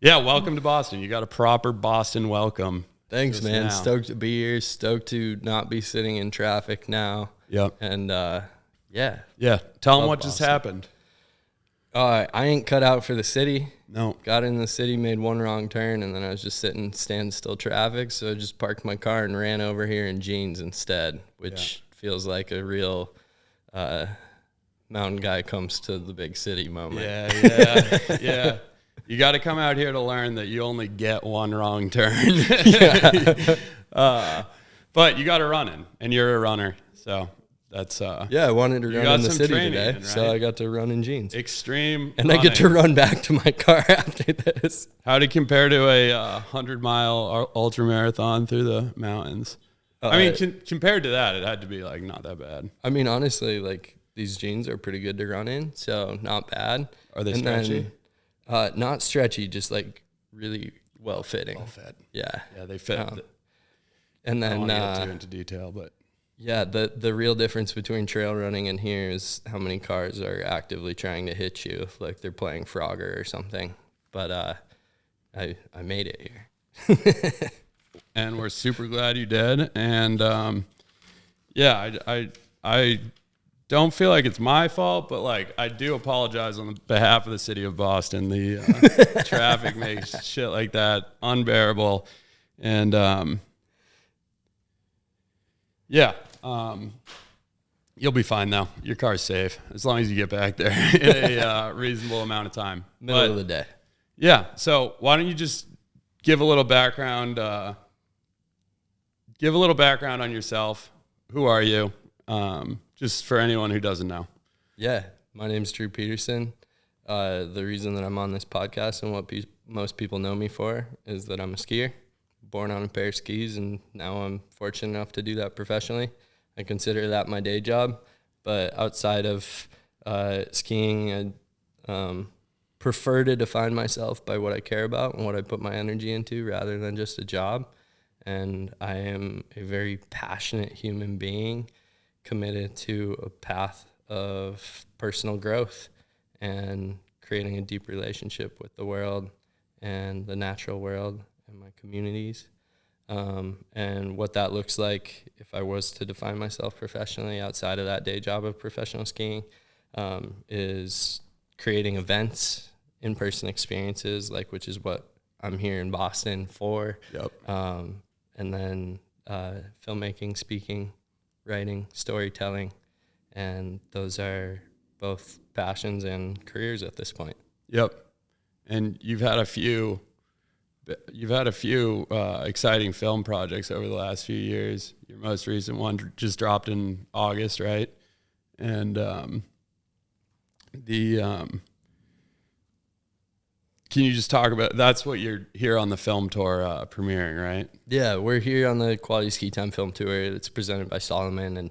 Yeah, welcome to Boston. You got a proper Boston welcome. Thanks, man. Now. Stoked to be here. Stoked to not be sitting in traffic now. Yep. And yeah. Tell them Love what just Boston. happened. I ain't cut out for the city. No. Got in the city, made one wrong turn, and then I was just sitting standstill traffic. So I just parked my car and ran over here in jeans instead, which feels like a real mountain guy comes to the big city moment. Yeah. You got to come out here to learn that you only get one wrong turn. But you got to run in, and you're a runner, so that's I wanted to run in the city today, right? so I got to run in jeans. Extreme And running. I get to run back to my car after this. How'd it compare to a 100-mile ultra marathon through the mountains? I mean, compared to that, it had to be like not that bad. I mean, honestly, like these jeans are pretty good to run in, so not bad. Are they stretchy? Not stretchy, just like really well fitting. Well fit. Yeah, they fit. And I don't then want to get too into detail, but yeah, the real difference between trail running and here is how many cars are actively trying to hit you, like they're playing Frogger or something. But I made it here. and we're super glad you did. And I don't feel like it's my fault, but like I do apologize on behalf of the city of Boston. The traffic makes shit like that unbearable, and you'll be fine though. Your car's safe as long as you get back there in a reasonable amount of time. Middle of the day. Yeah. So why don't you just give a little background? Give a little background on yourself. Who are you? Just for anyone who doesn't know. Yeah, my name's Drew Petersen. The reason that I'm on this podcast and what most people know me for is that I'm a skier, born on a pair of skis, and now I'm fortunate enough to do that professionally. I consider that my day job, but outside of skiing, I prefer to define myself by what I care about and what I put my energy into rather than just a job. And I am a very passionate human being committed to a path of personal growth and creating a deep relationship with the world and the natural world and my communities. And what that looks like if I was to define myself professionally outside of that day job of professional skiing is creating events, in-person experiences, like which is what I'm here in Boston for. Yep. And then filmmaking, speaking, writing, storytelling, and those are both passions and careers at this point. Yep. And you've had a few exciting film projects over the last few years. Your most recent one just dropped in August, right? And can you just talk about, that's what you're here on the film tour premiering, right? Yeah, we're here on the Quality Ski Time film tour. It's presented by Solomon, and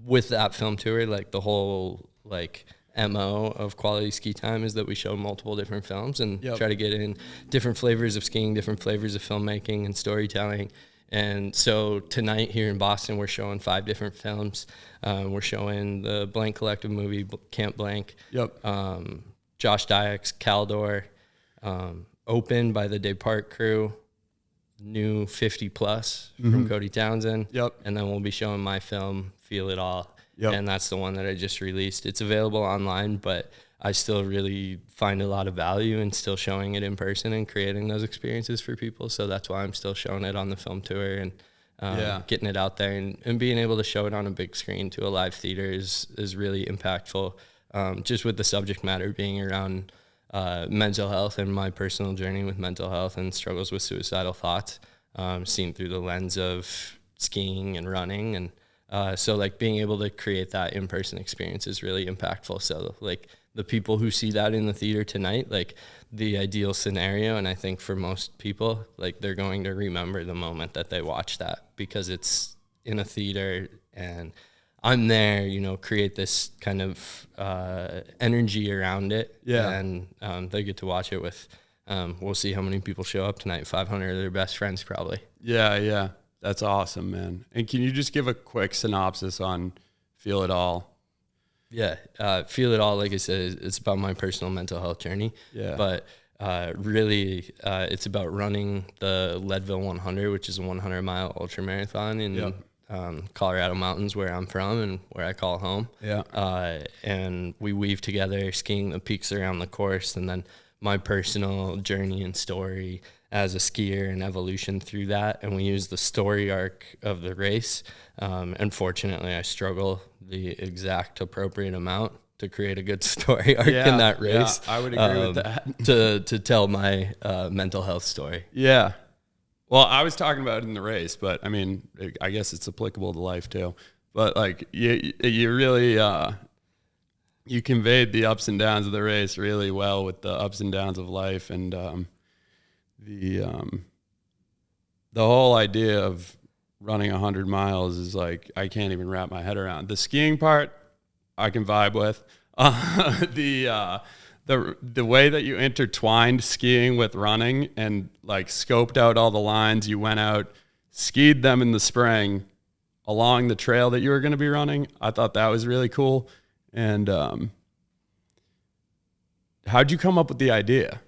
with that film tour, like the whole like MO of Quality Ski Time is that we show multiple different films and try to get in different flavors of skiing, different flavors of filmmaking and storytelling. And so tonight here in Boston, we're showing 5 different films. We're showing the Blank Collective movie, Camp Blank. Yep. Josh Dyak's Caldor, Open by the Desparts crew, new 50 plus from Cody Townsend. Yep. And then we'll be showing my film, Feel It All. Yep. And that's the one that I just released. It's available online, but I still really find a lot of value in still showing it in person and creating those experiences for people. So that's why I'm still showing it on the film tour and getting it out there and being able to show it on a big screen to a live theater is really impactful. Just with the subject matter being around mental health and my personal journey with mental health and struggles with suicidal thoughts, seen through the lens of skiing and running. And so like being able to create that in-person experience is really impactful. So like the people who see that in the theater tonight, like the ideal scenario, and I think for most people, like they're going to remember the moment that they watch that because it's in a theater and I'm there, you know, create this kind of energy around it. Yeah. And they get to watch it with, we'll see how many people show up tonight. 500 of their best friends probably. Yeah. That's awesome, man. And can you just give a quick synopsis on Feel It All? Yeah. Feel It All, like I said, it's about my personal mental health journey. Yeah. But really, it's about running the Leadville 100, which is a 100-mile ultra marathon in Colorado mountains, where I'm from and where I call home. Yeah. And we weave together skiing the peaks around the course, and then my personal journey and story as a skier and evolution through that. And we use the story arc of the race. Unfortunately, I struggle the exact appropriate amount to create a good story arc in that race. Yeah, I would agree with that. to tell my mental health story. Yeah. Well, I was talking about it in the race, but I mean, I guess it's applicable to life too. But like you really, you conveyed the ups and downs of the race really well with the ups and downs of life, and the whole idea of running 100 miles is like, I can't even wrap my head around. The skiing part, I can vibe with. The way that you intertwined skiing with running and like scoped out all the lines, you went out, skied them in the spring along the trail that you were going to be running. I thought that was really cool. And how'd you come up with the idea?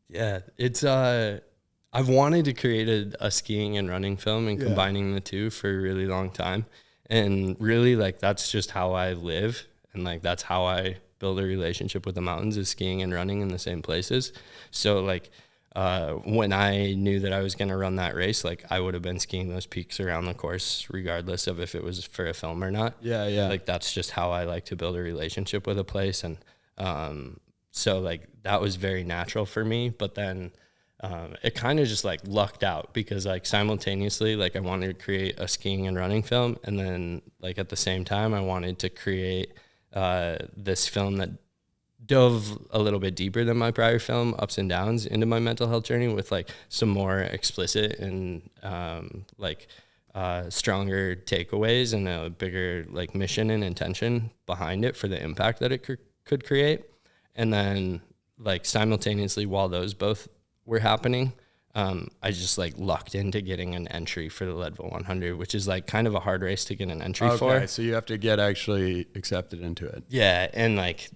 Yeah, it's I've wanted to create a skiing and running film and combining the two for a really long time. And really, like, that's just how I live, and like that's how I build a relationship with the mountains, is skiing and running in the same places. So like when I knew that I was going to run that race, like I would have been skiing those peaks around the course regardless of if it was for a film or not. Yeah. Like that's just how I like to build a relationship with a place. And so like that was very natural for me. But then it kind of just like lucked out, because like simultaneously, like I wanted to create a skiing and running film, and then like at the same time I wanted to create this film that dove a little bit deeper than my prior film, Ups and Downs, into my mental health journey, with like some more explicit and stronger takeaways and a bigger like mission and intention behind it for the impact that it could create. And then like simultaneously, while those both were happening, I just like lucked into getting an entry for the Leadville 100, which is like kind of a hard race to get an entry for. Okay, so you have to get actually accepted into it. Yeah, and like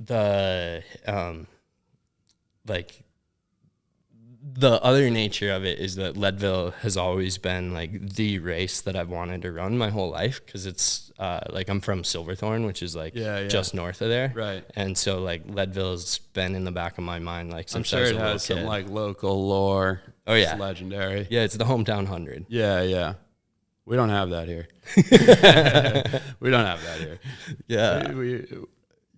the other nature of it is that Leadville has always been like the race that I've wanted to run my whole life, because it's like I'm from Silverthorne, which is like just north of there, right? And so like Leadville's been in the back of my mind like since I'm sure I was it a little has kid. some like local lore. Oh yeah, it's legendary. Yeah, it's the hometown 100. Yeah. We don't have that here. We don't have that here. Yeah,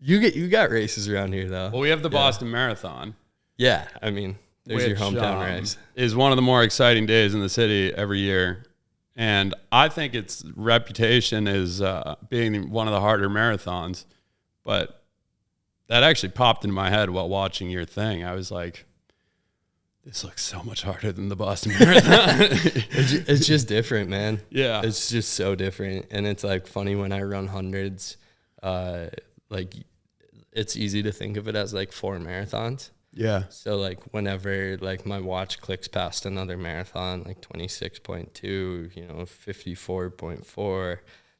you got races around here though. Well, we have the Boston Marathon. Yeah, I mean, there's your hometown race. Is one of the more exciting days in the city every year. And I think its reputation is being one of the harder marathons. But that actually popped into my head while watching your thing. I was like, this looks so much harder than the Boston Marathon. It's just different, man. Yeah. It's just so different. And it's like funny when I run hundreds, like it's easy to think of it as like 4 marathons. Yeah. So like whenever like my watch clicks past another marathon, like 26.2, 54.4,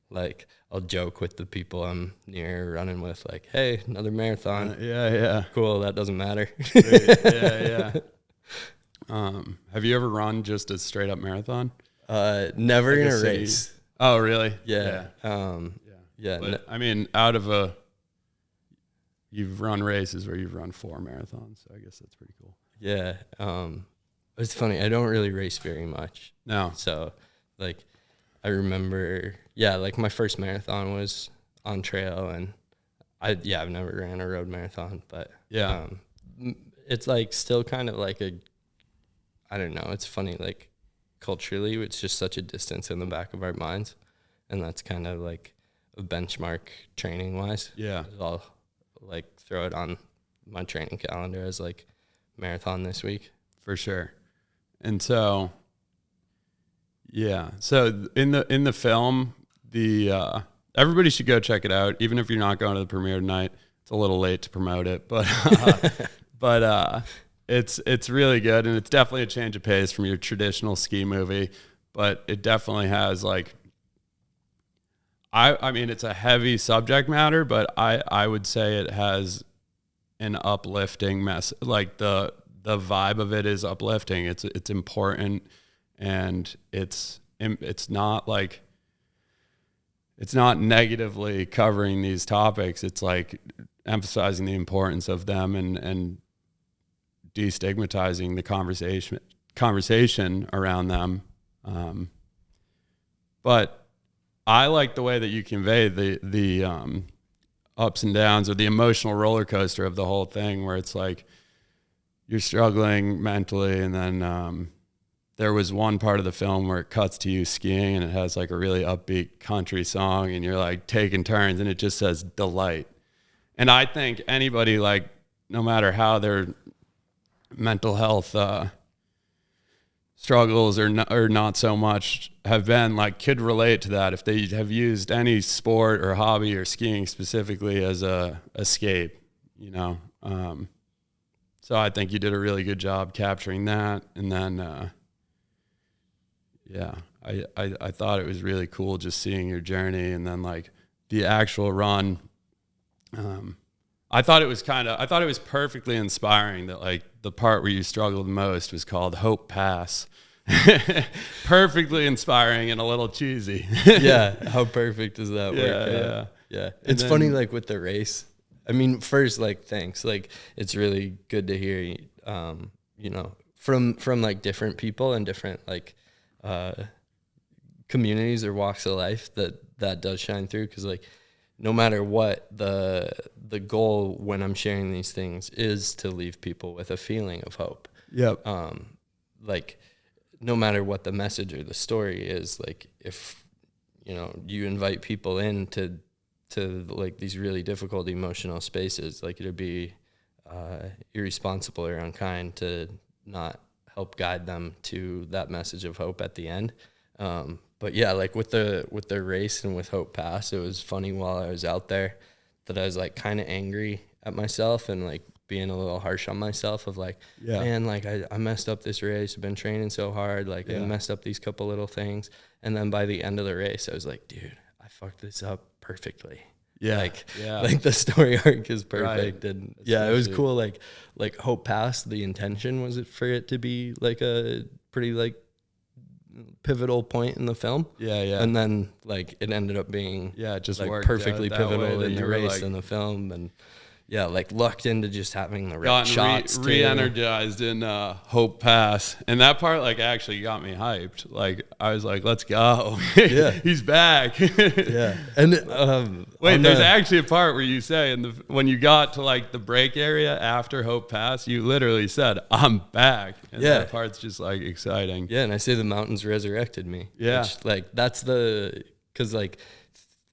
like I'll joke with the people I'm near running with, like, hey, another marathon. Yeah. Cool. That doesn't matter. Yeah. Have you ever run just a straight up marathon? Never like in a race. Oh, really? Yeah. Yeah. But, I mean, you've run races where you've run 4 marathons, so I guess that's pretty cool. Yeah. It's funny. I don't really race very much. No. So, like, I remember, like my first marathon was on trail, and I've never ran a road marathon, but it's like still kind of like I don't know. It's funny, like culturally, it's just such a distance in the back of our minds, and that's kind of like a benchmark training wise. Yeah. I'll like throw it on my training calendar as like marathon this week. For sure. And so, so in the film, everybody should go check it out, even if you're not going to the premiere tonight. It's a little late to promote it, but it's really good, and it's definitely a change of pace from your traditional ski movie. But it definitely has like, I mean, it's a heavy subject matter, but I would say it has an uplifting mess. Like the the vibe of it is uplifting. It's important, and it's not like, it's not negatively covering these topics. It's like emphasizing the importance of them and destigmatizing the conversation around them. But I like the way that you convey the ups and downs, or the emotional roller coaster of the whole thing, where it's like you're struggling mentally, and then there was one part of the film where it cuts to you skiing, and it has like a really upbeat country song, and you're like taking turns, and it just says delight. And I think anybody, like, no matter how their mental health struggles or not so much have been, like, could relate to that if they have used any sport or hobby, or skiing specifically, as a escape, you know. So I think you did a really good job capturing that. And then yeah, I thought it was really cool just seeing your journey, and then like the actual run. I thought it was perfectly inspiring that, like, the part where you struggled most was called Hope Pass. Perfectly inspiring and a little cheesy. Yeah, how perfect does that work? Yeah. It's funny, like, with the race. I mean, first, like, thanks. Like, it's really good to hear, you know, from like different people and different, like, communities or walks of life, that does shine through. Because, like, no matter what, the goal when I'm sharing these things is to leave people with a feeling of hope. Yep. Like, no matter what the message or the story is, like, if, you know, you invite people into like these really difficult emotional spaces, like, it'd be irresponsible or unkind to not help guide them to that message of hope at the end. But yeah, like with the race and with Hope Pass, it was funny while I was out there that I was like kind of angry at myself and like being a little harsh on myself of like, man, like I messed up this race. I've been training so hard. Like I messed up these couple little things. And then by the end of the race, I was like, dude, I fucked this up perfectly. Like the story arc is perfect. Right. And it was cool. Like Hope Pass, the intention was it for it to be like a pretty like pivotal point in the film. And then like it ended up being just like worked perfectly pivotal in the race like, in the film. And like lucked into just having the right shots. Re-energized in Hope Pass, and that part like actually got me hyped. Like I was like, "Let's go!" He's back. And wait, there's actually a part where you say, when you got to like the break area after Hope Pass, you literally said, "I'm back." And that part's just like exciting. Yeah, and I say the mountains resurrected me. Which, like that's because like.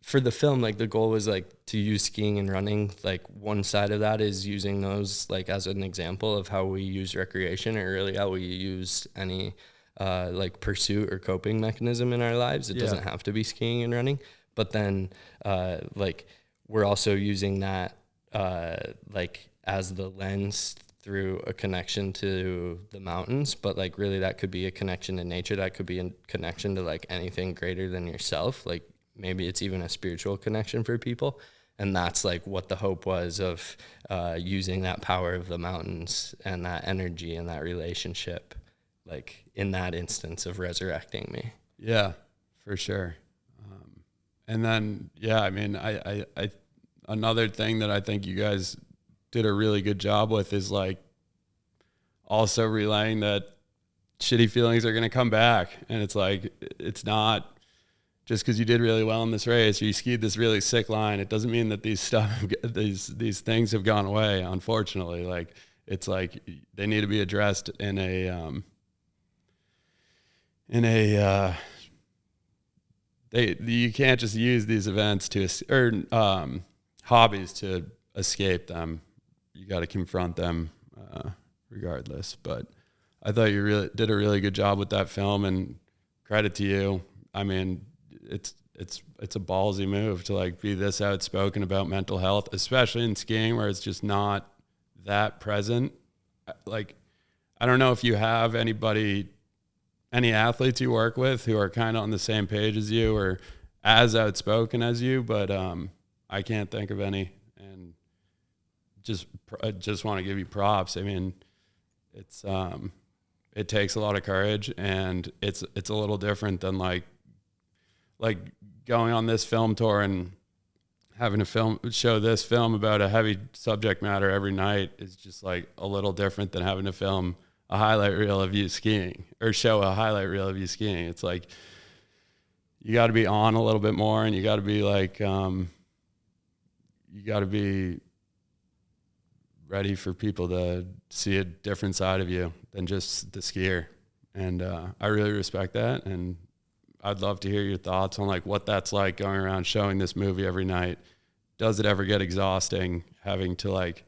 For the film, like the goal was like to use skiing and running. Like one side of that is using those like as an example of how we use recreation, or really how we use any like pursuit or coping mechanism in our lives. It doesn't have to be skiing and running, but then like we're also using that like as the lens through a connection to the mountains. But like really that could be a connection to nature. That could be a connection to like anything greater than yourself. Like maybe it's even a spiritual connection for people. And that's like what the hope was of using that power of the mountains and that energy and that relationship, like in that instance of resurrecting me. Yeah, for sure. And then, I mean, I another thing that I think you guys did a really good job with is like also relaying that shitty feelings are going to come back. And it's like, it's not just because you did really well in this race or you skied this really sick line, it doesn't mean that these things have gone away. Unfortunately, like it's like they need to be addressed in a you can't just use these events hobbies to escape them. You got to confront them regardless. But I thought you really did a really good job with that film, and credit to you. I mean, it's a ballsy move to like be this outspoken about mental health, especially in skiing where it's just not that present. Like, I don't know if you have any athletes you work with who are kind of on the same page as you or as outspoken as you, but I can't think of any. And just want to give you props. I mean, It's it takes a lot of courage, and it's a little different than like going on this film tour and having to show this film about a heavy subject matter every night is just like a little different than having to film a highlight reel of you skiing or show a highlight reel of you skiing. It's like you got to be on a little bit more, and you got to be like you got to be ready for people to see a different side of you than just the skier. And I really respect that, and I'd love to hear your thoughts on like what that's like going around showing this movie every night. Does it ever get exhausting having to like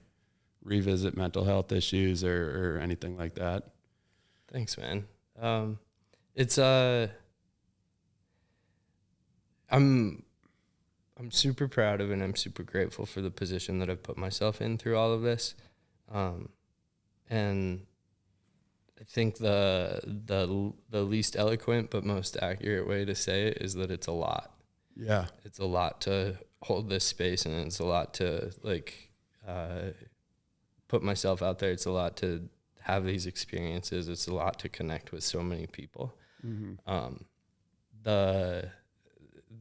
revisit mental health issues or anything like that? Thanks, man. It's I'm super proud of, and I'm super grateful for the position that I've put myself in through all of this. And I think the least eloquent but most accurate way to say it is that it's a lot. Yeah. It's a lot to hold this space, and it's a lot to like put myself out there. It's a lot to have these experiences. It's a lot to connect with so many people. Mm-hmm.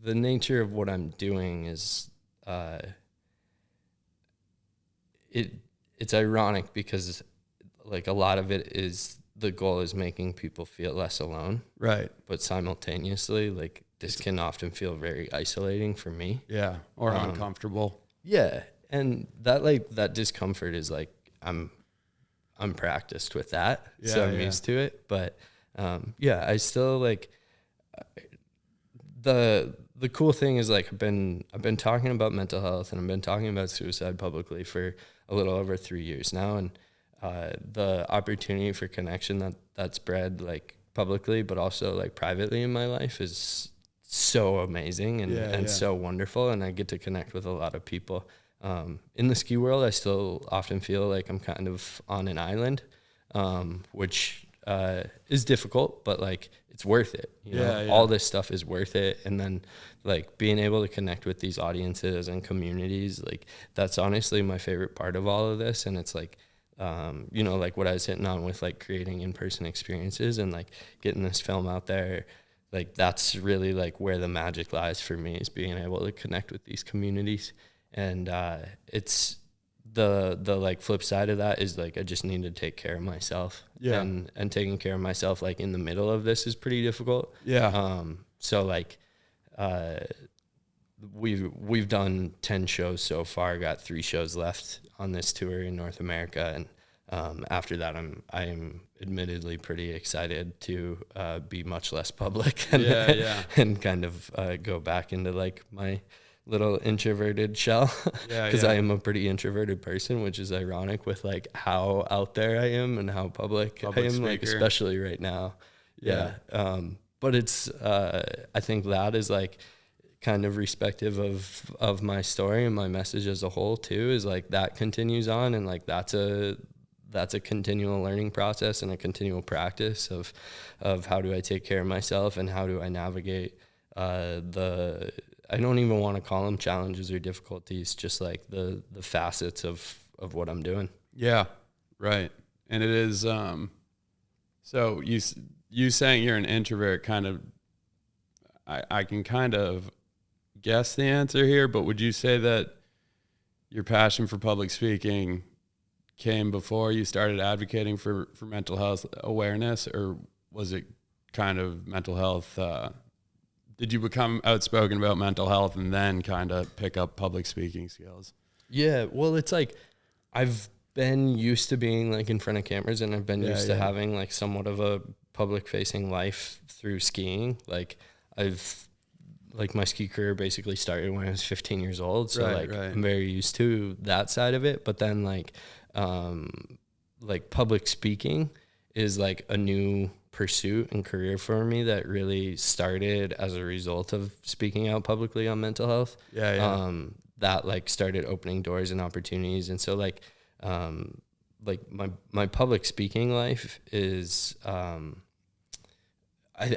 The nature of what I'm doing is it's ironic because like a lot of it is the goal is making people feel less alone. Right. But simultaneously, like this can often feel very isolating for me. Yeah. Or uncomfortable. Yeah. And that discomfort is like I'm practiced with that. Yeah, so I'm used to it. But I still like the cool thing is like I've been talking about mental health, and I've been talking about suicide publicly for a little over 3 years now, and the opportunity for connection that's bred like publicly but also like privately in my life is so amazing and so wonderful, and I get to connect with a lot of people. In the ski world, I still often feel like I'm kind of on an island, which is difficult, but like it's worth it. You know, all this stuff is worth it. And then like being able to connect with these audiences and communities, like that's honestly my favorite part of all of this. And it's like, like what I was hitting on with like creating in-person experiences and like getting this film out there, like that's really like where the magic lies for me, is being able to connect with these communities. And it's the like flip side of that is like I just need to take care of myself. Yeah. And taking care of myself like in the middle of this is pretty difficult. Yeah. So like we've done 10 shows so far, got 3 shows left on this tour in North America, and after that I am admittedly pretty excited to be much less public and and kind of go back into like my little introverted shell, because I am a pretty introverted person, which is ironic with like how out there I am and how public I am, speaker. Like especially right now. But it's I think that is like kind of respective of my story and my message as a whole too, is like that continues on, and like that's a continual learning process and a continual practice of how do I take care of myself and how do I navigate I don't even want to call them challenges or difficulties, just like the facets of what I'm doing. Yeah, right. And it is, so you saying you're an introvert kind of, I can kind of guess the answer here, but would you say that your passion for public speaking came before you started advocating for mental health awareness, or was it kind of mental health, did you become outspoken about mental health and then kind of pick up public speaking skills? Yeah, well, it's like I've been used to being like in front of cameras, and I've been used to having like somewhat of a public facing life through skiing. Like my ski career basically started when I was 15 years old. So I'm very used to that side of it. But then like public speaking is like a new pursuit and career for me that really started as a result of speaking out publicly on mental health. That like started opening doors and opportunities. And so like my public speaking life is,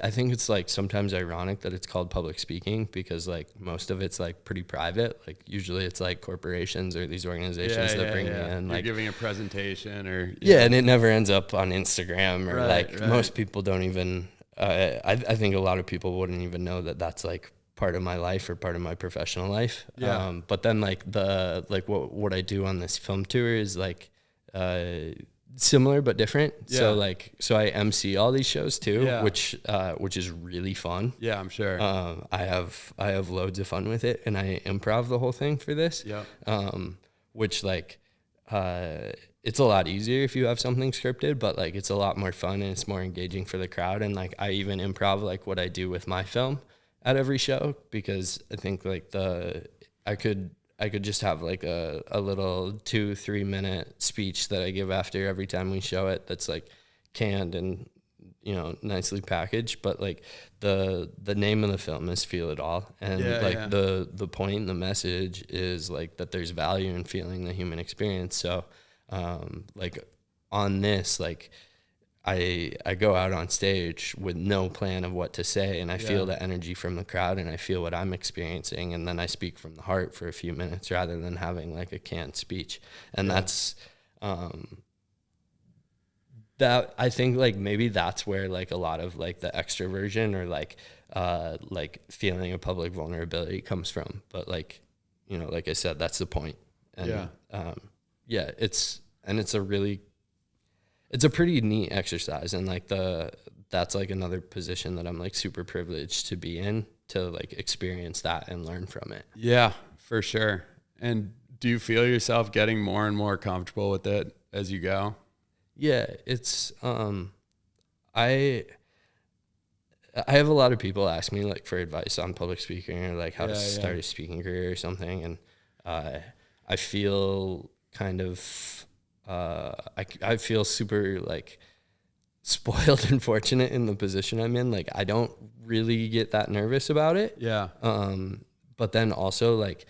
I think it's like sometimes ironic that it's called public speaking, because like most of it's like pretty private. Like usually it's like corporations or these organizations that bring me in. You're Like giving a presentation or and it never ends up on Instagram or most people don't even. I think a lot of people wouldn't even know that that's like part of my life or part of my professional life. Yeah. But then like what I do on this film tour is like similar but different. Yeah. So I MC all these shows too, Yeah. which is really fun. Yeah, I'm sure. I have loads of fun with it, and I improv the whole thing for this. Yeah. Which like it's a lot easier if you have something scripted, but like it's a lot more fun and it's more engaging for the crowd. And like I even improv like what I do with my film at every show, because I think like I could just have like a little 2-3 minute speech that I give after every time we show it that's like canned and, you know, nicely packaged. But like the name of the film is Feel It All. And the point and the message is like that there's value in feeling the human experience. So like on this, like I go out on stage with no plan of what to say, and I feel the energy from the crowd, and I feel what I'm experiencing, and then I speak from the heart for a few minutes rather than having like a canned speech. And that's that I think like maybe that's where like a lot of like the extroversion or like feeling a public vulnerability comes from. But like, you know, like I said, that's the point. And it's a pretty neat exercise, and like that's like another position that I'm like super privileged to be in, to like experience that and learn from it. Yeah, for sure. And do you feel yourself getting more and more comfortable with it as you go? Yeah, it's I have a lot of people ask me like for advice on public speaking or like how to start a speaking career or something, and I feel kind of I feel super like spoiled and fortunate in the position I'm in. Like I don't really get that nervous about it. Yeah. But then also like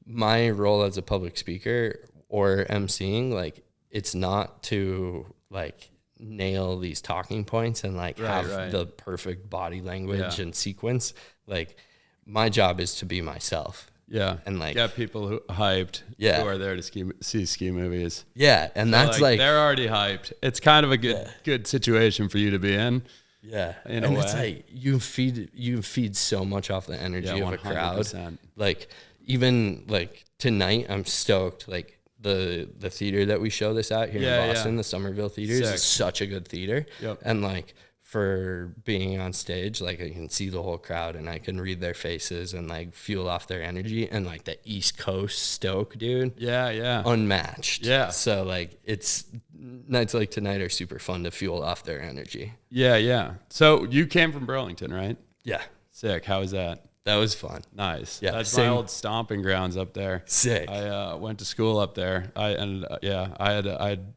my role as a public speaker or emceeing, like it's not to like nail these talking points and like have the perfect body language and sequence. Like my job is to be myself. Yeah. And like get people who hyped who are there to see ski movies. Yeah. And so that's like they're already hyped. It's kind of a good situation for you to be in. Yeah. In a way. It's like you feed so much off the energy of a crowd. Like even like tonight I'm stoked. Like the theater that we show this at here in Boston, the Somerville Theater, is such a good theater. Yep. And like for being on stage, like I can see the whole crowd and I can read their faces and like fuel off their energy, and like the East Coast stoke, dude. Yeah. Unmatched. Yeah. So like it's nights like tonight are super fun to fuel off their energy. Yeah. So you came from Burlington, right? Yeah. Sick. How was that? That was fun. Nice. Yeah. That's my old stomping grounds up there. Sick. I went to school up there. I had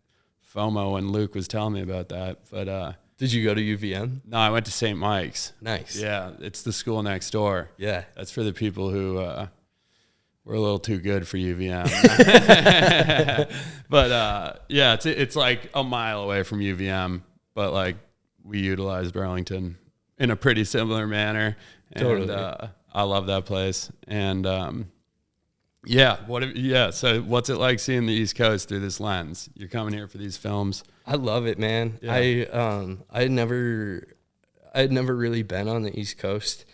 FOMO when Luke was telling me about that, but did you go to UVM? No, I went to St. Mike's. Nice. Yeah, it's the school next door. Yeah. That's for the people who were a little too good for UVM. But it's like a mile away from UVM, but like we utilized Burlington in a pretty similar manner. Totally. And I love that place. And so what's it like seeing the East Coast through this lens? You're coming here for these films. I love it, man. Yeah. I had never really been on the East Coast,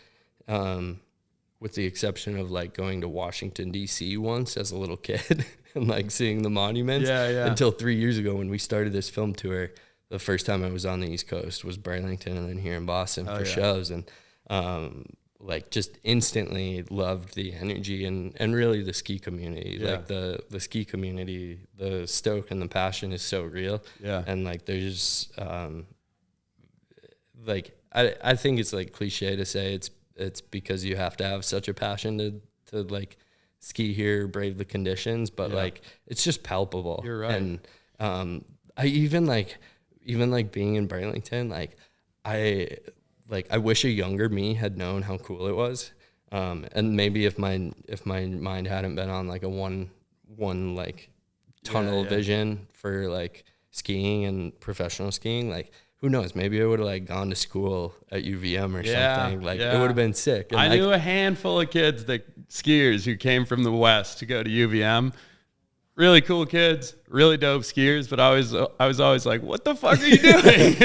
with the exception of like going to Washington D.C. once as a little kid and like seeing the monuments. Yeah. Until 3 years ago when we started this film tour, the first time I was on the East Coast was Burlington and then here in Boston for shows, and like just instantly loved the energy and really the ski community. Like the ski community, the stoke and the passion is so real. Yeah. And like there's like I think it's like cliche to say it's because you have to have such a passion to like ski here, brave the conditions, but like it's just palpable. You're right. And I even being in Burlington, like I wish a younger me had known how cool it was. And maybe if my mind hadn't been on like a one like tunnel vision for like skiing and professional skiing, like who knows? Maybe I would have like gone to school at UVM or something. Like it would have been sick. And I like, knew a handful of kids skiers who came from the West to go to UVM. Really cool kids, really dope skiers, but I was always like, "What the fuck are you doing?"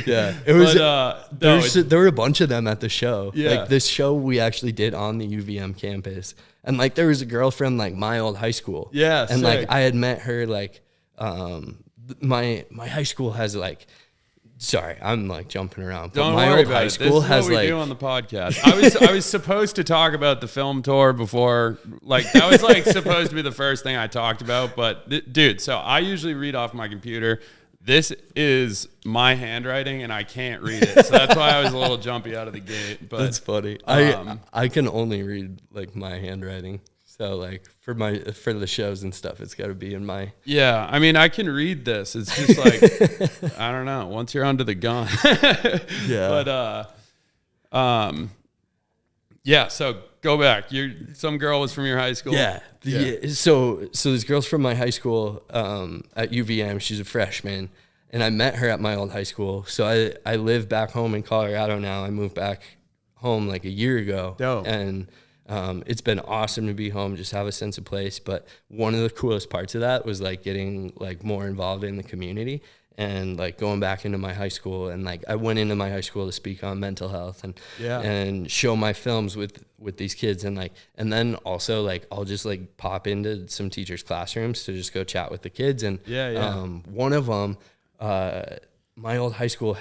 Yeah, it was. But, there were a bunch of them at the show. Yeah. Like this show we actually did on the UVM campus, and like there was a girl from like my old high school. Yeah, and sick. like I had met her. Like, my high school has like. Sorry, I'm like jumping around. But Don't my worry old about high it. school This is has what we like do on the podcast. I was supposed to talk about the film tour before, like that was like supposed to be the first thing I talked about. But dude, so I usually read off my computer. This is my handwriting, and I can't read it, so that's why I was a little jumpy out of the gate. But that's funny. I can only read like my handwriting. So like for the shows and stuff, it's got to be in my. Yeah, I mean, I can read this. It's just like I don't know. Once you're under the gun, yeah. But yeah. So go back. Some girl was from your high school. Yeah. So this girl's from my high school at UVM. She's a freshman, and I met her at my old high school. So I live back home in Colorado now. I moved back home like a year ago. Dope. And it's been awesome to be home, just have a sense of place. But one of the coolest parts of that was like getting like more involved in the community and like going back into my high school. And like I went into my high school to speak on mental health and show my films with these kids. And like, and then also like, I'll just like pop into some teachers' classrooms to just go chat with the kids. And one of them, my old high school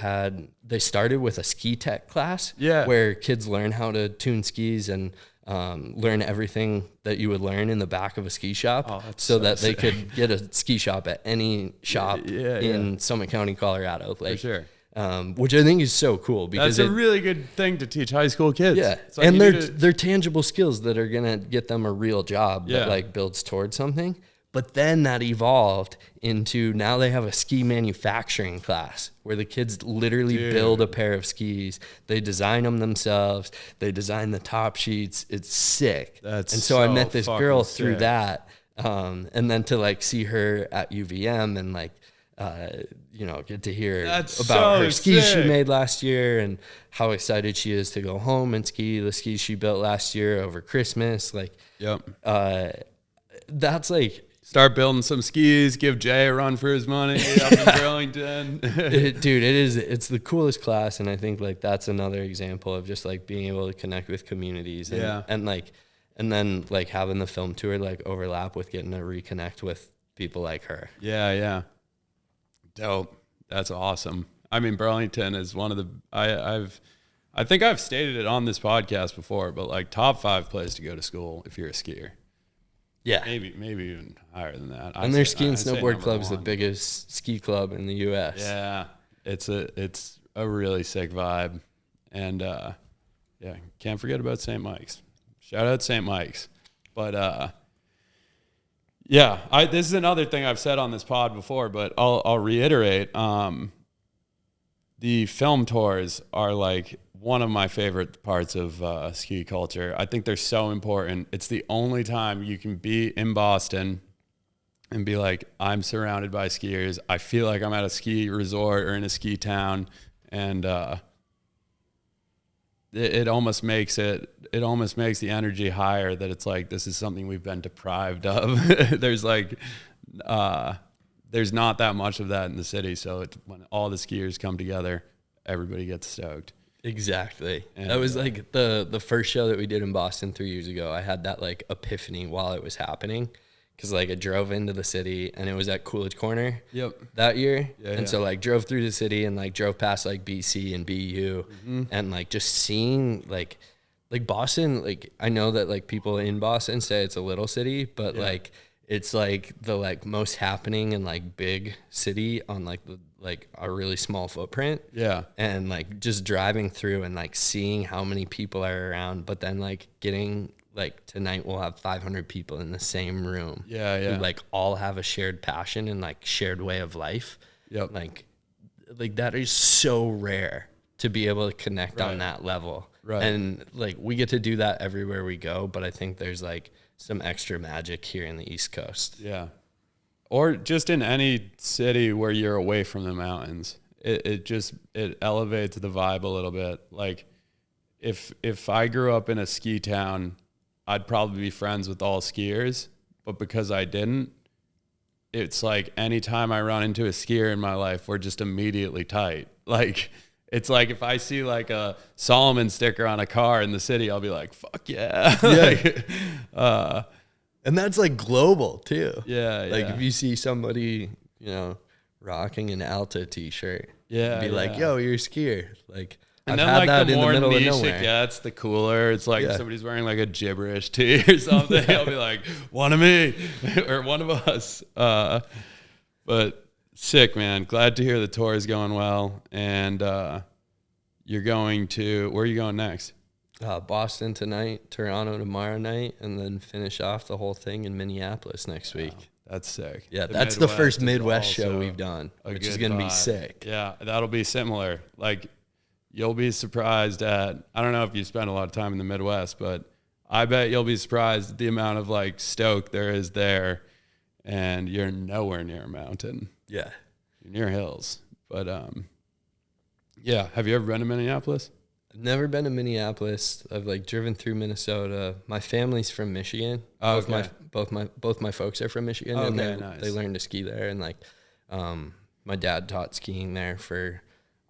they started with a ski tech class where kids learn how to tune skis and learn everything that you would learn in the back of a ski shop so that they could get a ski shop at any shop in Summit County, Colorado. Like, for sure. Which I think is so cool because that's a really good thing to teach high school kids. Yeah. Like and they're tangible skills that are going to get them a real job that like builds towards something. But then that evolved into now they have a ski manufacturing class where the kids literally build a pair of skis. They design them themselves. They design the top sheets. It's sick. And so I met this girl through that. And then to like see her at UVM and like, get to hear about her skis she made last year and how excited she is to go home and ski the skis she built last year over Christmas. Like, that's like, start building some skis, give Jay a run for his money up in Burlington. It's the coolest class. And I think like that's another example of just like being able to connect with communities and then like having the film tour like overlap with getting to reconnect with people like her. Yeah. Dope. That's awesome. I mean, Burlington is one of the, I think I've stated it on this podcast before, but like top 5 place to go to school if you're a skier. Yeah. Maybe even higher than that. And their ski and snowboard club is the biggest ski club in the U.S. Yeah. It's a really sick vibe. And can't forget about St. Mike's. Shout out St. Mike's. But this is another thing I've said on this pod before, but I'll reiterate. The film tours are like one of my favorite parts of ski culture. I think they're so important. It's the only time you can be in Boston and be like, I'm surrounded by skiers. I feel like I'm at a ski resort or in a ski town. And it almost makes the energy higher that it's like, this is something we've been deprived of. There's not that much of that in the city. So when all the skiers come together, everybody gets stoked. Exactly. And that was like the first show that we did in Boston 3 years ago. I had that like epiphany while it was happening. Cause like I drove into the city and it was at Coolidge Corner that year. So like drove through the city and like drove past like BC and BU and like just seeing like Boston, like I know that like people in Boston say it's a little city, but like it's like the like most happening and like big city on like a really small footprint. Yeah. And like just driving through and like seeing how many people are around, but then like getting like tonight we'll have 500 people in the same room. Who like all have a shared passion and like shared way of life. Like that is so rare to be able to connect on that level. And like we get to do that everywhere we go, but I think there's like some extra magic here in the East Coast. Yeah. Or just in any city where you're away from the mountains. it elevates the vibe a little bit. Like if I grew up in a ski town, I'd probably be friends with all skiers, but because I didn't, it's like anytime I run into a skier in my life, we're just immediately tight. Like, it's like if I see like a Solomon sticker on a car in the city, I'll be like, fuck yeah. Like, and that's like global too. Yeah. Like if you see somebody, rocking an Alta t-shirt, be like, yo, you're a skier. Like, and I've then had like that the in the more middle niche of it nowhere. gets, the cooler. It's like if somebody's wearing like a gibberish tee or something, I'll be like, one of me or one of us. But sick, man. Glad to hear the tour is going well. And you're going to, where are you going next? Boston tonight, Toronto tomorrow night, and then finish off the whole thing in Minneapolis next week. That's sick. Yeah, that's the first Midwest show we've done, which is going to be vibe. sick. Yeah, that'll be similar. Like, you'll be surprised at, I don't know if you spend a lot of time in the Midwest, but I bet you'll be surprised at the amount of like stoke there is there, and you're nowhere near a mountain. Yeah. You're near hills. But yeah, have you ever been to Minneapolis? I've never been to Minneapolis. I've like driven through Minnesota. My family's from Michigan. Oh, okay. Both my folks are from Michigan, Okay, and nice. they learned to ski there. And like, my dad taught skiing there for,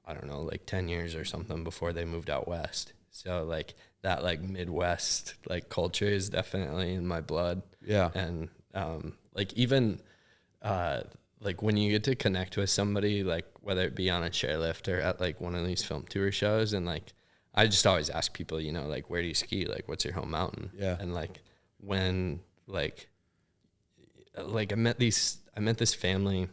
I don't know, like 10 years or something before they moved out west. So like that like Midwest like culture is definitely in my blood. Yeah. And like even like when you get to connect with somebody, like whether it be on a chairlift or at like one of these film tour shows, and like I just always ask people, like, where do you ski? Like, what's your home mountain? Yeah. And like when like I met this family,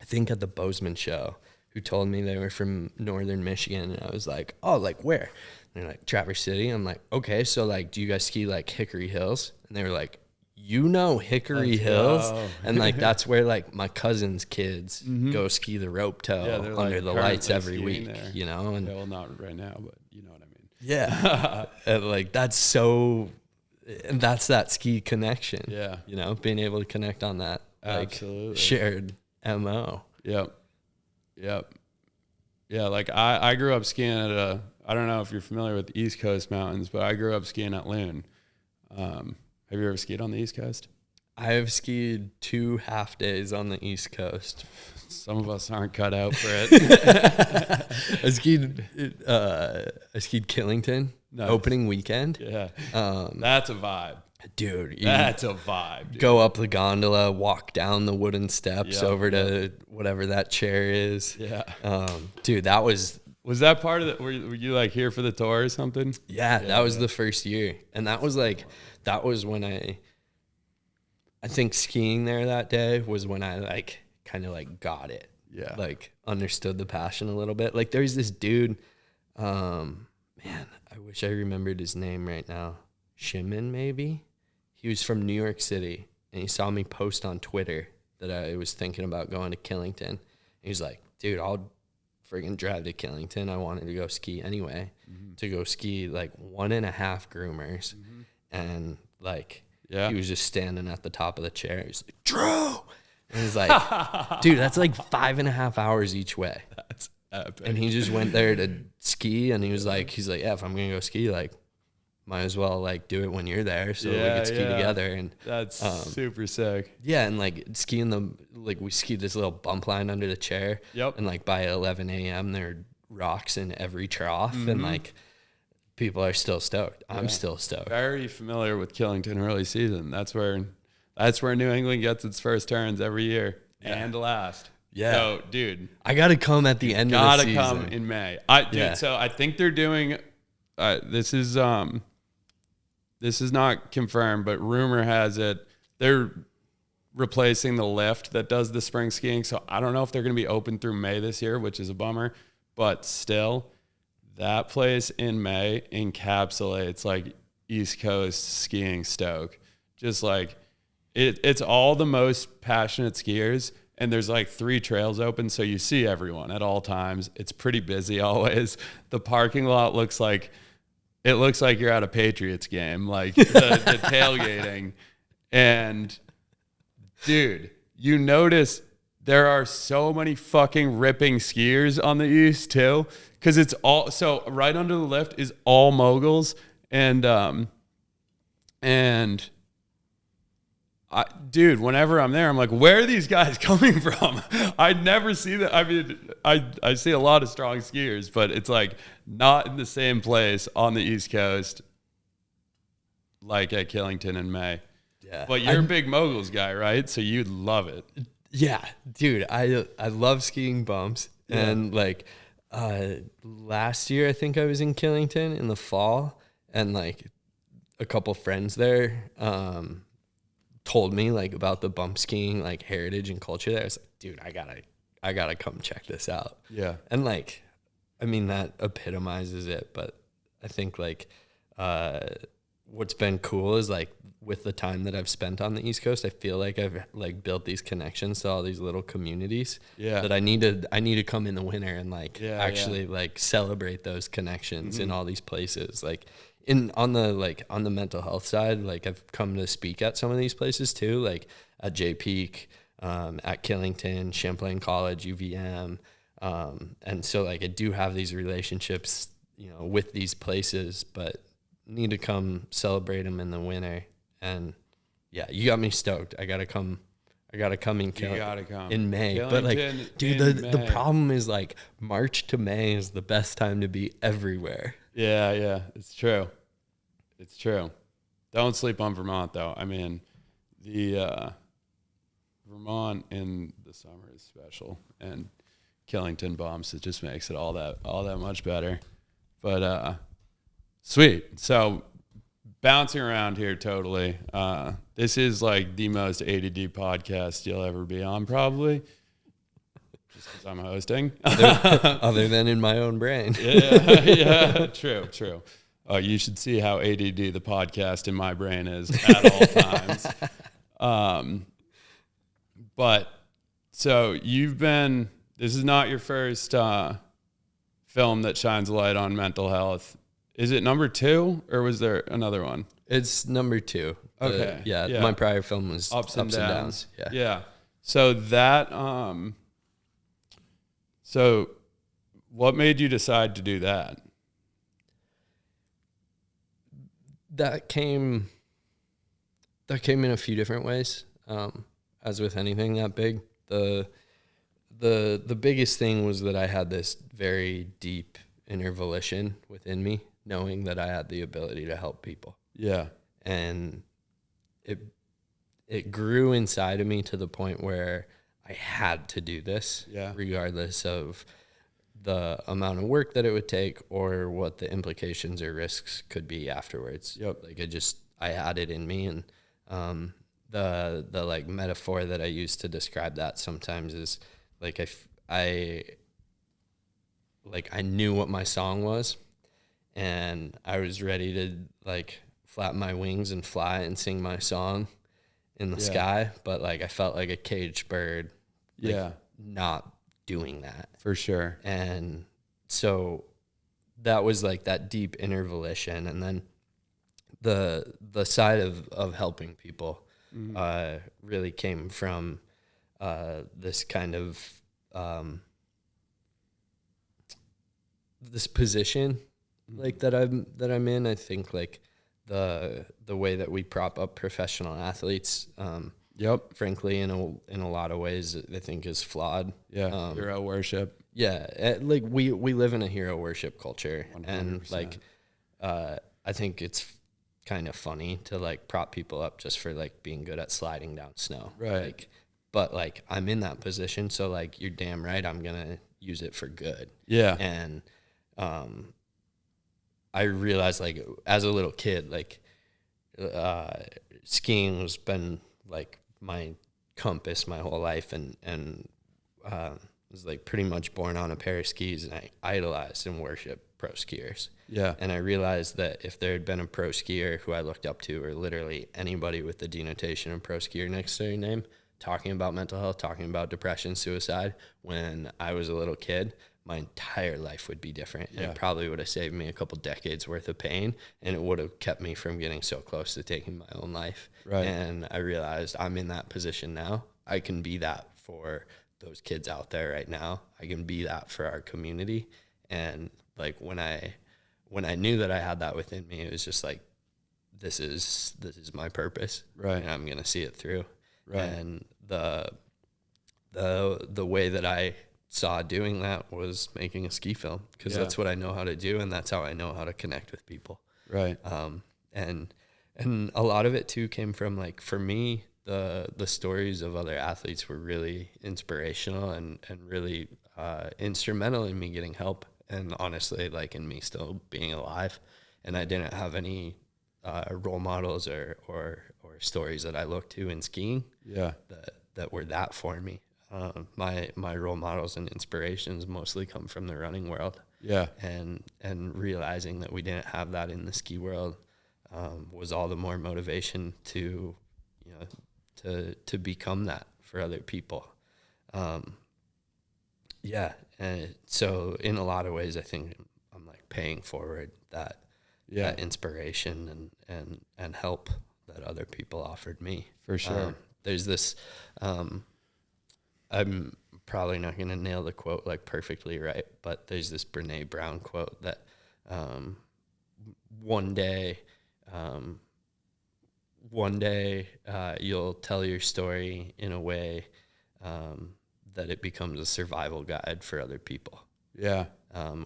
I think at the Bozeman show, who told me they were from northern Michigan, and I was like, oh, like where? And they're like, Traverse City. I'm like, okay, so like, do you guys ski like Hickory Hills? And they were like, Hickory Hills? And like that's where like my cousin's kids go ski the rope tow under the lights every week, there. And well, not right now, but you know what I mean. Yeah. And like that's that ski connection. Yeah. Being able to connect on that like Absolutely. shared MO. Yep. Yeah, like I grew up skiing at I don't know if you're familiar with the East Coast mountains, but I grew up skiing at Loon. Have you ever skied on the East Coast? I have skied 2 half days on the East Coast. Some of us aren't cut out for it. I skied Killington opening weekend. Yeah. That's a vibe. Dude, That's a vibe. Dude. Go up the gondola, walk down the wooden steps over to whatever that chair is. Yeah. Dude, that was that part of it? Were you like here for the tour or something? Yeah, that was the first year. And that was when I think skiing there that day was when I like kind of like got it. Yeah. Like understood the passion a little bit. Like there's this dude, man, I wish I remembered his name right now. Shimon, maybe? He was from New York City, and he saw me post on Twitter that I was thinking about going to Killington. And he was like, dude, I'll friggin' drive to Killington. I wanted to go ski anyway, to go ski like 1.5 groomers. And like, he was just standing at the top of the chair. He's like, Drew! And he's like, dude, that's like 5.5 hours each way. That's epic. And he just went there to ski, and he's like, yeah, if I'm going to go ski, like, might as well like do it when you're there so we could ski together. And that's super sick. Yeah, and like skiing we skied this little bump line under the chair. Yep. And like by 11 a.m. there are rocks in every trough, and like people are still stoked. I'm still stoked. Very familiar with Killington early season. That's where New England gets its first turns every year and last. Yeah. So, dude, I got to come at the end of the season. Gotta come in May. So I think they're doing. This is not confirmed, but rumor has it they're replacing the lift that does the spring skiing. So I don't know if they're going to be open through May this year, which is a bummer. But still, that place in May encapsulates like East Coast skiing stoke. Just like it's all the most passionate skiers. And there's like 3 trails open, so you see everyone at all times. It's pretty busy always. The parking lot looks like you're at a Patriots game, like the tailgating. And dude, you notice there are so many fucking ripping skiers on the East too, because it's all so right under the lift is all moguls, and dude, whenever I'm there, I'm like, where are these guys coming from? I never see that. I mean, I see a lot of strong skiers, but it's like not in the same place on the East Coast, like at Killington in May. Yeah. But you're a big moguls guy, right? So you'd love it. Yeah, dude, I love skiing bumps. Yeah. And like last year I think I was in Killington in the fall, and like a couple friends there told me like about the bump skiing like heritage and culture there. I was like, dude, I gotta come check this out. Yeah. And like, I mean, that epitomizes it, but I think like what's been cool is like with the time that I've spent on the East Coast, I feel like I've like built these connections to all these little communities that I need to come in the winter and like actually like celebrate those connections in all these places. Like on the mental health side, like I've come to speak at some of these places too, like at J Peak, at Killington, Champlain College, UVM. And so like I do have these relationships, you know, with these places, but need to come celebrate them in the winter. And yeah, you got me stoked. I gotta come in in May. Killington but like, dude, the problem is like March to May is the best time to be everywhere. Yeah, it's true. It's true. Don't sleep on Vermont though. I mean, the Vermont in the summer is special, and Killington bumps, it just makes it all that much better. But sweet. So bouncing around here totally. This is like the most ADD podcast you'll ever be on, probably. Just because I'm hosting. Other than in my own brain. Yeah, true. You should see how ADD the podcast in my brain is at all times. But so this is not your first film that shines a light on mental health. Is it number 2 or was there another one? It's number 2. Okay. Yeah. My prior film was Ups and Downs. Yeah. So that, so what made you decide to do that? That came in a few different ways. As with anything that big, the biggest thing was that I had this very deep inner volition within me, knowing that I had the ability to help people. Yeah. And it grew inside of me to the point where I had to do this, regardless of the amount of work that it would take or what the implications or risks could be afterwards. Yep. Like I had it in me. And the like metaphor that I use to describe that sometimes is like I knew what my song was, and I was ready to like flap my wings and fly and sing my song in the sky, but like I felt like a caged bird, not doing that. For sure. And so that was like that deep inner volition. And then the side of helping people really came from this kind of this position like that I'm in. I think like the way that we prop up professional athletes, frankly, in a lot of ways, I think is flawed. Yeah, hero worship. Yeah, like we live in a hero worship culture, 100%. and like I think it's kind of funny to like prop people up just for like being good at sliding down snow, right? Like, but like I'm in that position, so like you're damn right I'm gonna use it for good. Yeah, and I realized like as a little kid, like skiing has been like my compass my whole life, and was like pretty much born on a pair of skis, and I idolized and worshiped pro skiers. Yeah. And I realized that if there had been a pro skier who I looked up to, or literally anybody with the denotation of pro skier next to their name, talking about mental health, talking about depression, suicide, when I was a little kid, my entire life would be different. And it probably would have saved me a couple decades worth of pain, and it would have kept me from getting so close to taking my own life. Right. And I realized I'm in that position now. I can be that for those kids out there right now. I can be that for our community. And like when I knew that I had that within me, it was just like, this is my purpose, right? And I'm gonna see it through, right? And the way that I saw doing that was making a ski film, because that's what I know how to do, and that's how I know how to connect with people, right? And a lot of it too came from, like, for me, the stories of other athletes were really inspirational and really instrumental in me getting help, and honestly, like, in me still being alive. And I didn't have any role models or stories that I looked to in skiing that were that for me. My role models and inspirations mostly come from the running world. Yeah. And realizing that we didn't have that in the ski world was all the more motivation to, to become that for other people. And so in a lot of ways, I think I'm like paying forward that inspiration and help that other people offered me. For sure. There's this, I'm probably not going to nail the quote like perfectly right, but there's this Brene Brown quote that one day you'll tell your story in a way that it becomes a survival guide for other people. Yeah.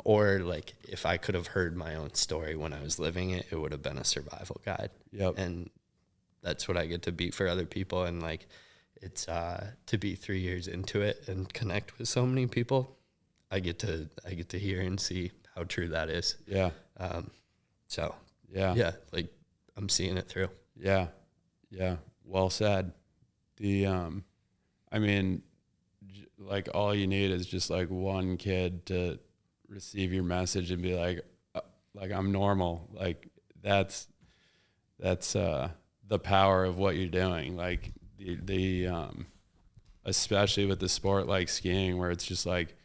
Or like, if I could have heard my own story when I was living it, it would have been a survival guide. Yep. And that's what I get to be for other people. And like, it's to be 3 years into it and connect with so many people, I get to hear and see how true that is. Yeah. Like, I'm seeing it through. Yeah. Yeah. Well said. I mean, like, all you need is just like one kid to receive your message and be like I'm normal. Like, that's the power of what you're doing. Like the especially with the sport like skiing, where it's just like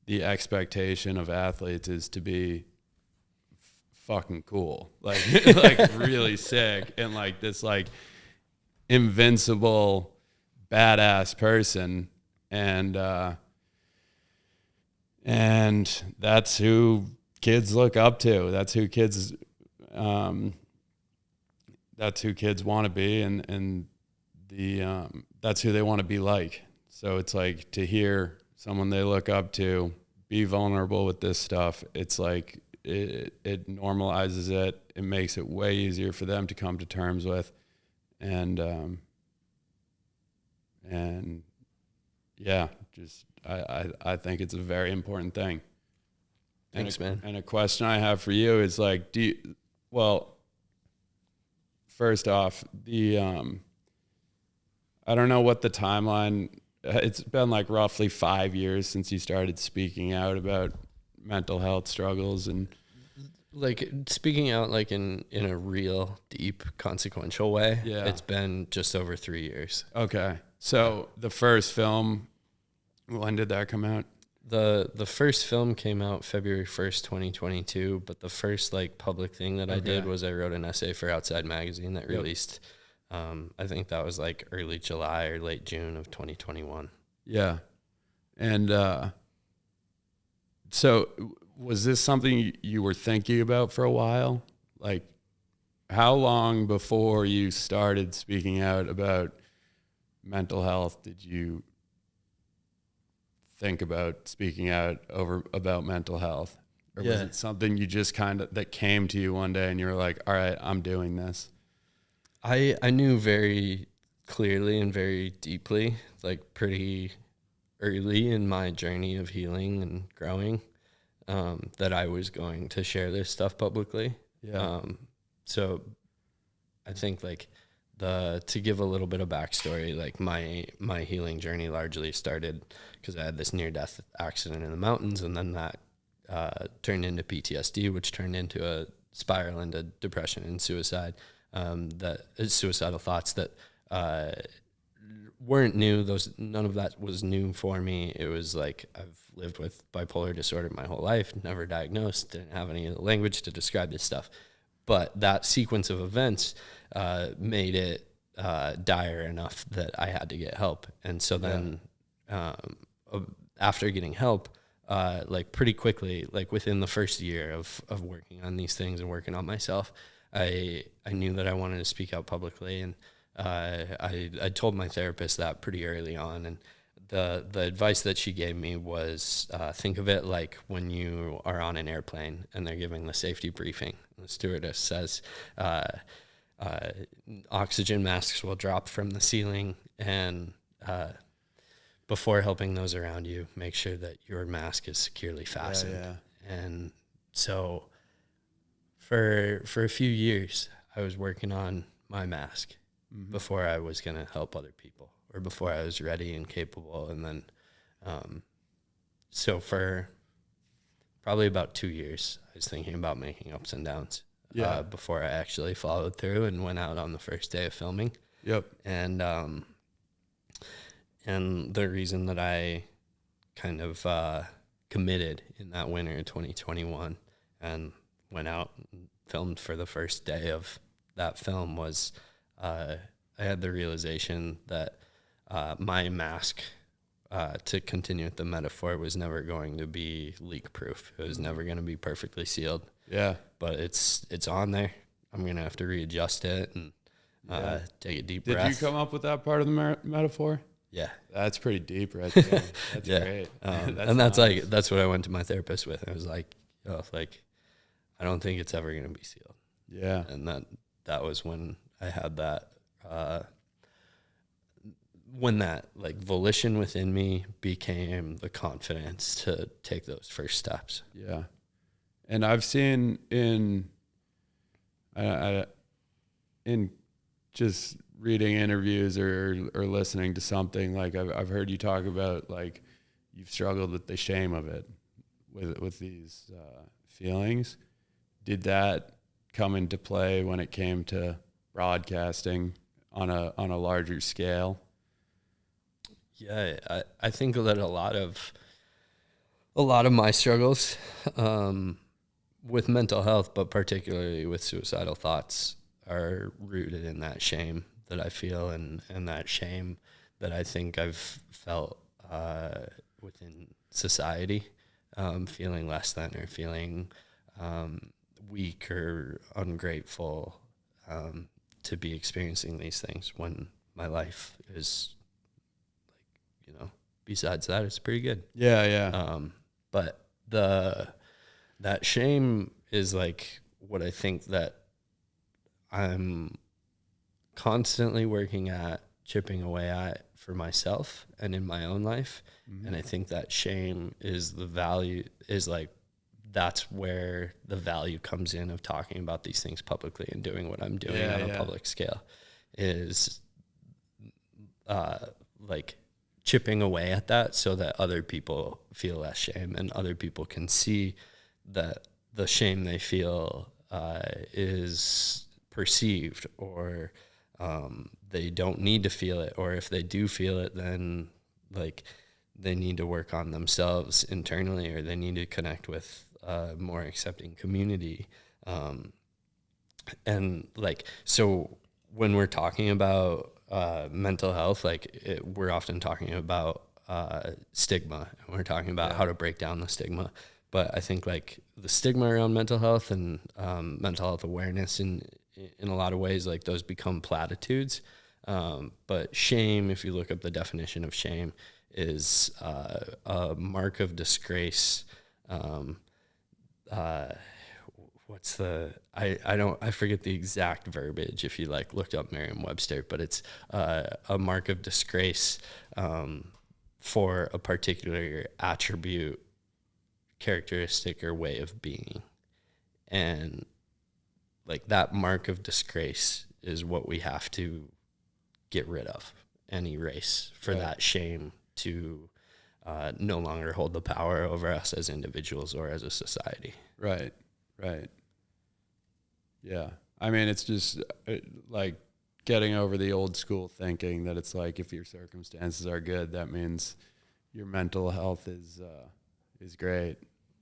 the expectation of athletes is to be fucking cool, like like really sick, and like this like invincible badass person, and that's who kids look up to. That's who kids want to be, and that's who they want to be like. So it's like, to hear someone they look up to be vulnerable with this stuff, it's like it normalizes it. It makes it way easier for them to come to terms with, and yeah, just I think it's a very important thing. Thanks, man. And a question I have for you is like, first off, I don't know what the timeline, it's been like roughly 5 years since you started speaking out about mental health struggles, and like speaking out like in a real deep consequential way. Yeah. It's been just over 3 years. Okay. So the first film, when did that come out? The first film came out February 1st, 2022, but the first like public thing that I did was I wrote an essay for Outside Magazine that released, I think that was like early July or late June of 2021. Yeah. And so was this something you were thinking about for a while? Like, how long before you started speaking out about mental health did you think about speaking out about mental health? Or was it something you just that came to you one day and you were like, all right, I'm doing this? I knew very clearly and very deeply, like pretty early in my journey of healing and growing, that I was going to share this stuff publicly. Yeah. So I think like to give a little bit of backstory, like my healing journey largely started because I had this near-death accident in the mountains, and then that turned into PTSD, which turned into a spiral into depression and suicide. Suicidal thoughts that weren't new. None of that was new for me. It was like, I've lived with bipolar disorder my whole life, never diagnosed, didn't have any language to describe this stuff. But that sequence of events made it dire enough that I had to get help. And so then after getting help, like pretty quickly, like within the first year of working on these things and working on myself, I knew that I wanted to speak out publicly, and I told my therapist that pretty early on, and the advice that she gave me was think of it like when you are on an airplane and they're giving the safety briefing. The stewardess says oxygen masks will drop from the ceiling, and before helping those around you, make sure that your mask is securely fastened. Yeah. And so for a few years, I was working on my mask before I was going to help other people, or before I was ready and capable. And then, so for probably about 2 years, I was thinking about making ups and downs before I actually followed through and went out on the first day of filming. Yep. And the reason that I kind of committed in that winter of 2021 and went out and filmed for the first day of that film was I had the realization that my mask, to continue with the metaphor, was never going to be leak-proof. It was never going to be perfectly sealed. Yeah. But it's on there. I'm going to have to readjust it and take a deep breath. Did you come up with that part of the metaphor? Yeah. That's pretty deep right there. That's great. That's what I went to my therapist with. I was like, I don't think it's ever going to be sealed. Yeah. And that was when I had that, when that like volition within me became the confidence to take those first steps. Yeah. And I've seen in just reading interviews or listening to something, like I've heard you talk about, like, you've struggled with the shame of it with these feelings. Did that come into play when it came to broadcasting on a larger scale? Yeah, I think that a lot of my struggles with mental health, but particularly with suicidal thoughts, are rooted in that shame that I feel, and that shame that I think I've felt within society, feeling less than, or feeling weak or ungrateful to be experiencing these things when my life is, like, besides that, it's pretty good. Yeah. But that shame is like what I think that I'm constantly working at, chipping away at for myself and in my own life. Mm-hmm. And I think that shame is the value, is like, that's where the value comes in of talking about these things publicly and doing what I'm doing on a public scale, is like chipping away at that so that other people feel less shame, and other people can see that the shame they feel is perceived, or they don't need to feel it, or if they do feel it, then like they need to work on themselves internally, or they need to connect with a more accepting community. And like, so when we're talking about mental health, like we're often talking about stigma, and we're talking about how to break down the stigma. But I think like the stigma around mental health and mental health awareness in a lot of ways, like those become platitudes. But shame, if you look up the definition of shame, is a mark of disgrace. I forget the exact verbiage if you like looked up Merriam-Webster, but it's a mark of disgrace for a particular attribute, characteristic, or way of being. And like that mark of disgrace is what we have to get rid of and erase for that shame to no longer hold the power over us as individuals or as a society. Right. Yeah. I mean, it's just like getting over the old school thinking that it's like, if your circumstances are good, that means your mental health is great.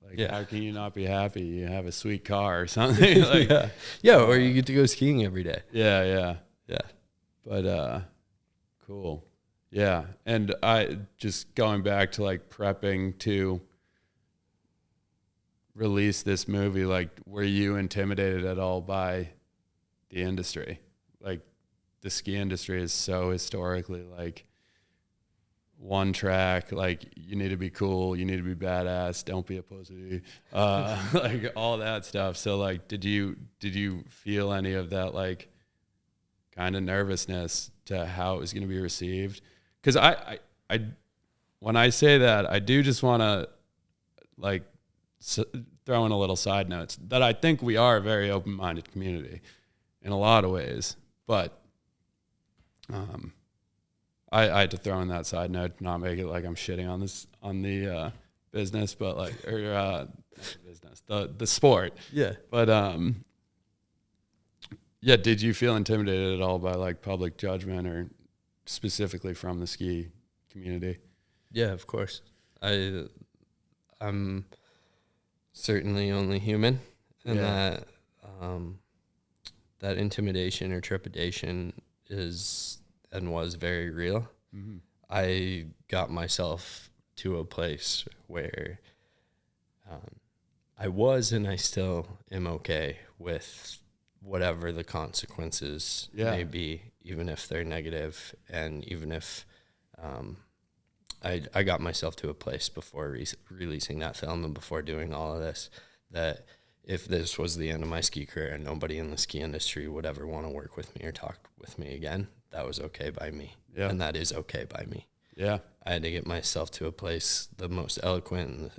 Like, how can you not be happy? You have a sweet car or something. Like, or you get to go skiing every day. Yeah. But cool. Yeah. And I just going back to like prepping to release this movie, like were you intimidated at all by the industry? Like the ski industry is so historically like one track, like you need to be cool, you need to be badass, don't be a pussy, like all that stuff. So like, did you feel any of that like kind of nervousness to how it was going to be received? Because I when I say that, I do just want to like throw in a little side notes that I think we are a very open-minded community in a lot of ways, but I had to throw in that side note to not make it like I'm shitting on the business, but like not the business, the sport. Yeah. But yeah, did you feel intimidated at all by like public judgment or specifically from the ski community? Yeah, of course. I'm certainly only human, and that intimidation or trepidation is and was very real. Mm-hmm. I got myself to a place where I was and I still am okay with whatever the consequences may be, even if they're negative, and even if I got myself to a place before releasing that film and before doing all of this, that if this was the end of my ski career and nobody in the ski industry would ever want to work with me or talk with me again, that was okay by me. Yeah. And that is okay by me. Yeah. I had to get myself to a place, the most eloquent and the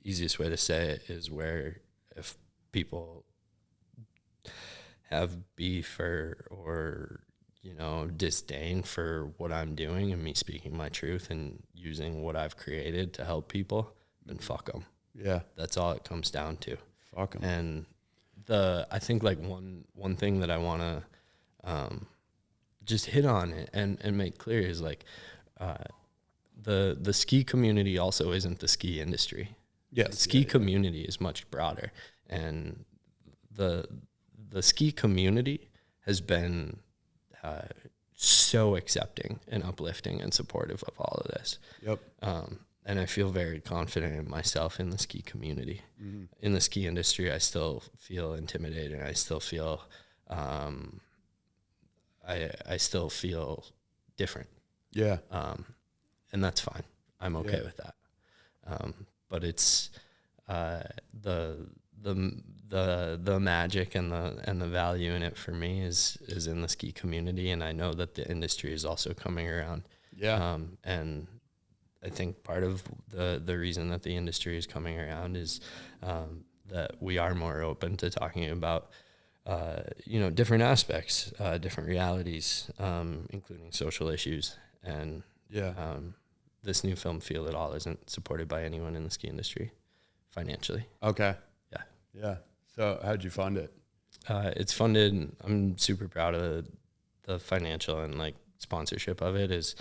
easiest way to say it is where if people have beef or you know, disdain for what I'm doing and me speaking my truth and using what I've created to help people, then fuck them. Yeah. That's all it comes down to. Fuck them. And I think like one thing that I want to just hit on it and make clear is like the ski community also isn't the ski industry. Yes. The ski community is much broader, and the ski community has been so accepting and uplifting and supportive of all of this. Yep. And I feel very confident in myself in the ski community. Mm-hmm. In the ski industry, I still feel intimidated. I still feel, I still feel different. Yeah. And that's fine. I'm okay with that. But it's the magic and the value in it for me is in the ski community, and I know that the industry is also coming around. Yeah. And I think part of the reason that the industry is coming around is that we are more open to talking about different aspects, different realities, including social issues. And this new film, Feel It All, isn't supported by anyone in the ski industry financially. Okay. Yeah. Yeah. So how'd you fund it? It's funded. I'm super proud of the financial and like sponsorship of it. It's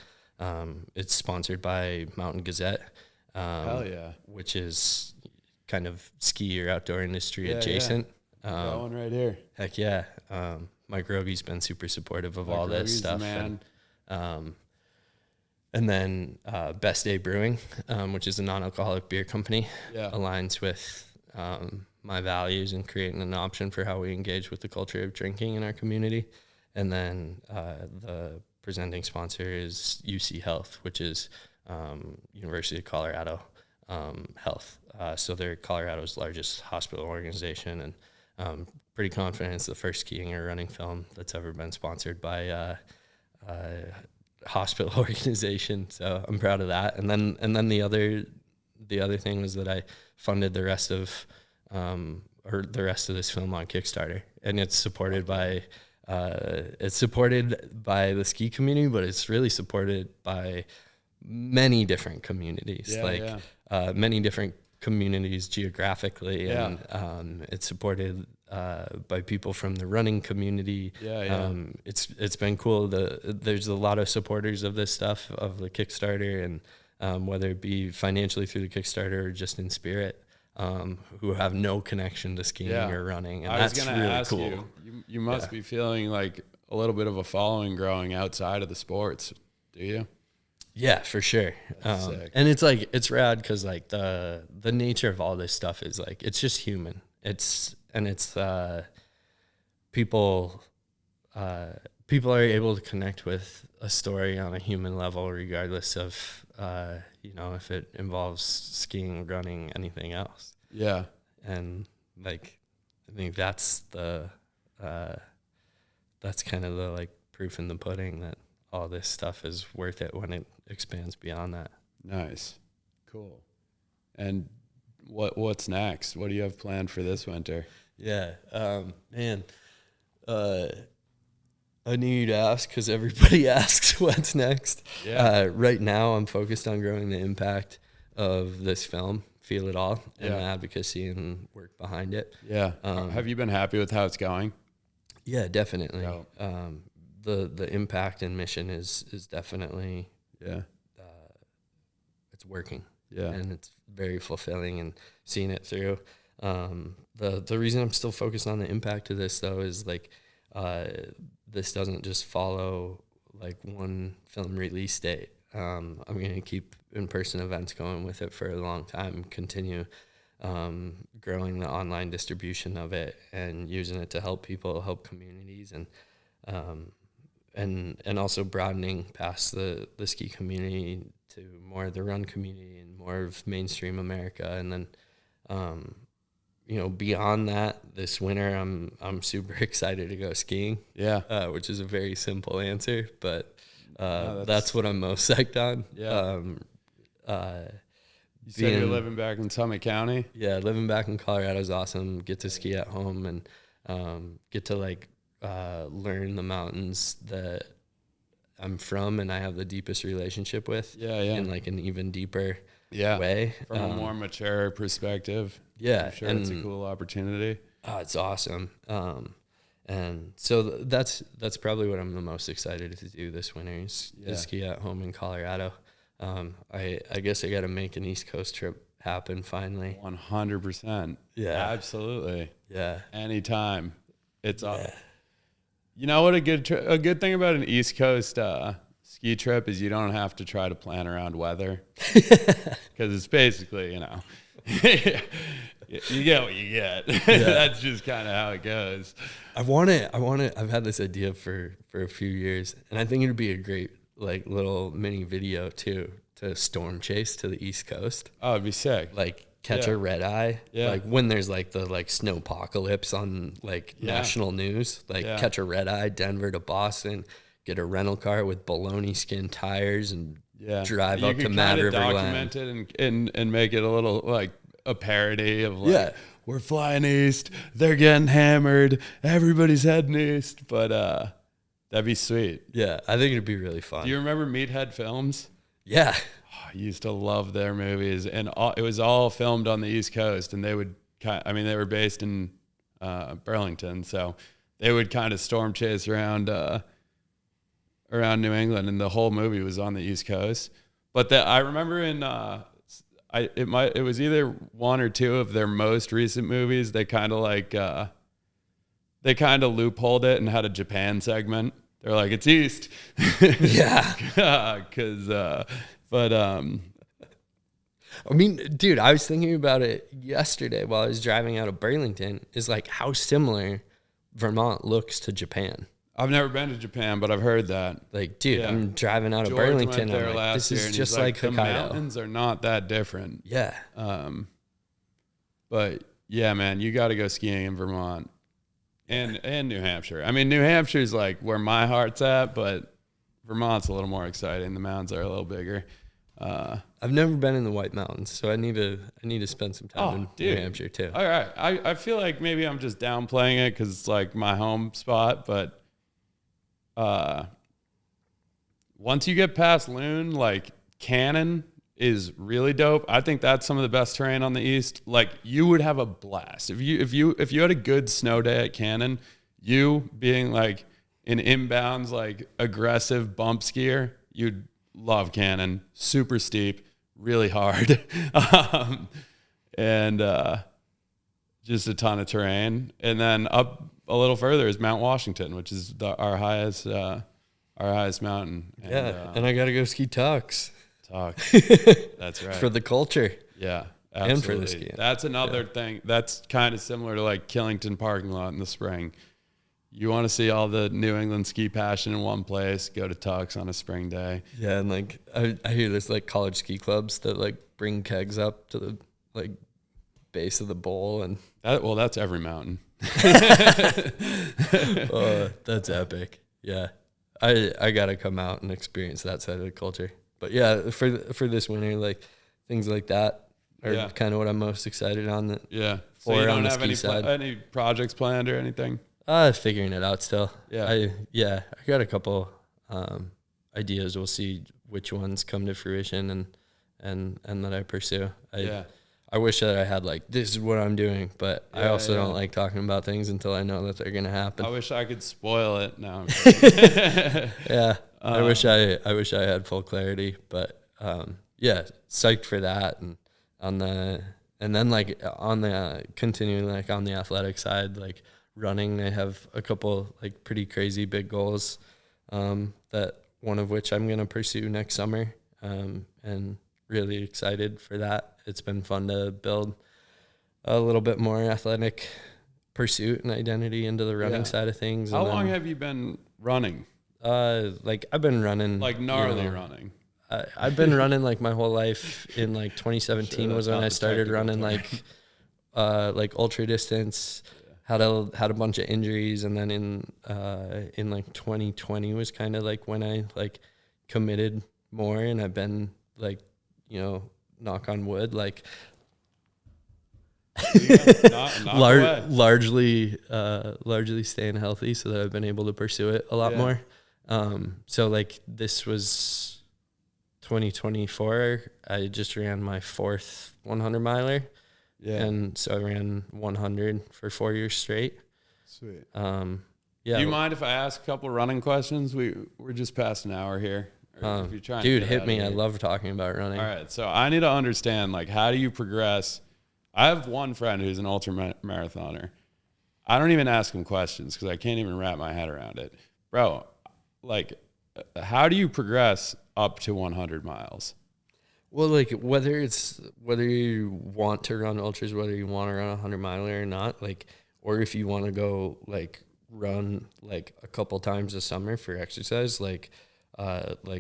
sponsored by Mountain Gazette. Hell yeah. Which is kind of ski or outdoor industry adjacent. That one right here. Heck yeah. Mike Roby's been super supportive of all this stuff. Man. And then Best Day Brewing, which is a non-alcoholic beer company, aligns with my values and creating an option for how we engage with the culture of drinking in our community. And then the presenting sponsor is UC Health, which is University of Colorado Health. So they're Colorado's largest hospital organization, and pretty confident it's the first skiing or running film that's ever been sponsored by hospital organization. So I'm proud of that. And then the other thing was that I funded the rest of this film on Kickstarter, and it's supported by the ski community, but it's really supported by many different communities, many different communities geographically, and it's supported by people from the running community. It's been cool. There's a lot of supporters of this stuff, of the Kickstarter, and whether it be financially through the Kickstarter or just in spirit, who have no connection to skiing or running, and that's really ask cool. You must be feeling like a little bit of a following growing outside of the sports, do you? Yeah, for sure. Sick. And it's like, it's rad because like the nature of all this stuff is like, it's just human. It's people, people are able to connect with a story on a human level, regardless of, if it involves skiing, running, anything else. Yeah. And like, I think that's that's kind of the like proof in the pudding that all this stuff is worth it when it expands beyond that. Nice. Cool. And what's next? What do you have planned for this winter? Yeah. Man, I knew you'd ask because everybody asks what's next. Yeah. Right now I'm focused on growing the impact of this film, Feel It All, and the advocacy and work behind it. Yeah. Have you been happy with how it's going? Yeah, definitely. Yeah. The impact and mission is definitely, Yeah. it's working. Yeah. And it's very fulfilling and seeing it through. The reason I'm still focused on the impact of this though is like, this doesn't just follow like one film release date. I'm going to keep in-person events going with it for a long time, continue growing the online distribution of it and using it to help people, help communities, and also broadening past the ski community to more of the run community and more of mainstream America. And then, beyond that, this winter, I'm super excited to go skiing. Yeah. Which is a very simple answer, but No, that's what I'm most psyched on. Yeah. You said you're living back in Summit County? Yeah, living back in Colorado is awesome. Get to ski at home and get to like learn the mountains that I'm from and I have the deepest relationship with. Yeah. In like an even deeper way. From a more mature perspective. Yeah. I'm sure it's a cool opportunity. Oh, it's awesome. And so that's probably what I'm the most excited to do this winter is ski at home in Colorado. I guess I got to make an East Coast trip happen finally. 100%. Yeah. Absolutely. Yeah. Anytime. It's you know what a good thing about an East Coast ski trip is you don't have to try to plan around weather because it's basically, you get what you get. That's just kind of how it goes. I've had this idea for a few years, and I think it'd be a great like little mini video too to storm chase to the East Coast. Oh, it'd be sick. Like catch a red eye. Yeah. Like when there's like the like snowpocalypse on like national news, like catch a red eye, Denver to Boston, get a rental car with baloney skin tires and drive up to Mad River Land. Document it and make it a little like a parody of like, we're flying east, they're getting hammered, everybody's heading east, but that'd be sweet. Yeah, I think it'd be really fun. Do you remember Meathead Films? Yeah. Oh, I used to love their movies, and it was all filmed on the East Coast, and they were based in Burlington, so they would kind of storm chase around New England, and the whole movie was on the East Coast. But I remember in it was either one or two of their most recent movies. They kind of loopholed it and had a Japan segment. They're like, it's East. Yeah. But I mean, dude, I was thinking about it yesterday while I was driving out of Burlington, is like how similar Vermont looks to Japan. I've never been to Japan, but I've heard that. Like, dude, I'm driving out of George Burlington. Went there I'm like, this is just like the Hokkaido. mountains are not that different. Yeah. But yeah, man, you got to go skiing in Vermont and New Hampshire. I mean, New Hampshire's like where my heart's at, but Vermont's a little more exciting. The mountains are a little bigger. I've never been in the White Mountains, so I need to spend some time in New Hampshire too. All right. I feel like maybe I'm just downplaying it because it's like my home spot, but once you get past Loon, like Cannon is really dope. I think that's some of the best terrain on the East. Like you would have a blast if you had a good snow day at Cannon. You being like an inbounds like aggressive bump skier, you'd love Cannon. Super steep, really hard, and just a ton of terrain. And then up a little further is Mount Washington, which is our highest our highest mountain. And I got to go ski Tux. That's right. For the culture. Yeah, absolutely. absolutely. And for the skiing. That's another thing. That's kind of similar to like Killington parking lot in the spring. You want to see all the New England ski passion in one place, go to Tux on a spring day. Yeah, and like I hear there's like college ski clubs that like bring kegs up to the like base of the bowl, and that's every mountain. That's epic. Yeah, I gotta come out and experience that side of the culture. But yeah, for this winter, like things like that are kind of what I'm most excited on. So you don't have any projects planned or anything? Figuring it out still. I got a couple ideas. We'll see which ones come to fruition and that I pursue. I wish that I had like, this is what I'm doing, but I also don't like talking about things until I know that they're gonna happen. I wish I could spoil it now. I wish I had full clarity, but psyched for that, and continuing like on the athletic side, like running, I have a couple like pretty crazy big goals, that one of which I'm gonna pursue next summer, and really excited for that. It's been fun to build a little bit more athletic pursuit and identity into the running side of things. How long have you been running? Like I've been running like gnarly running. I've been running like my whole life. In like 2017 was when I started running like ultra distance. Had a bunch of injuries, and then in like 2020 was kind of like when I like committed more, and I've been like, knock on wood, like largely staying healthy, so that I've been able to pursue it a lot more. So like this was 2024. I just ran my 4th 100 miler. Yeah. And so I ran 100 for 4 years straight. Sweet. Yeah. Do you mind if I ask a couple running questions? We're just past an hour here. If you're trying dude, hit me. I love talking about running. All right. So I need to understand, like, how do you progress? I have one friend who's an ultra marathoner. I don't even ask him questions because I can't even wrap my head around it. Bro, like, how do you progress up to 100 miles? Well, like whether you want to run ultras, whether you want to run a 100 miler or not, like, or if you want to go like run like a couple times a summer for exercise, like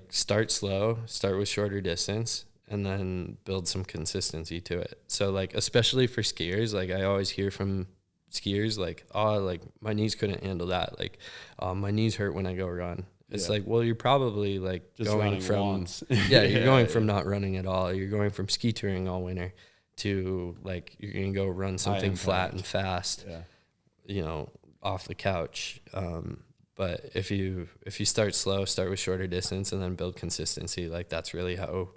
start slow, start with shorter distance, and then build some consistency to it. So like, especially for skiers, like I always hear from skiers like, oh, like my knees couldn't handle that. Like, my knees hurt when I go run. It's like, well, you're probably like just going from, you're going from not running at all. You're going from ski touring all winter to like, you're going to go run something flat and fast, off the couch. But if you start slow, start with shorter distance and then build consistency, like that's really how,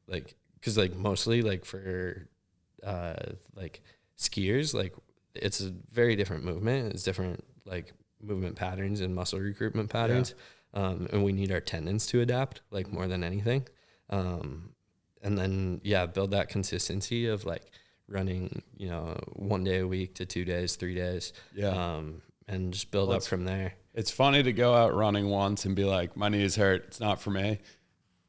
like, cause like mostly like for, like skiers, like it's a very different movement. It's different like movement patterns and muscle recruitment patterns. Yeah. And we need our tendons to adapt, like more than anything. And then, build that consistency of like running, 1 day a week to 2 days, 3 days. Yeah. And just build up from there. It's funny to go out running once and be like, my knees hurt. It's not for me.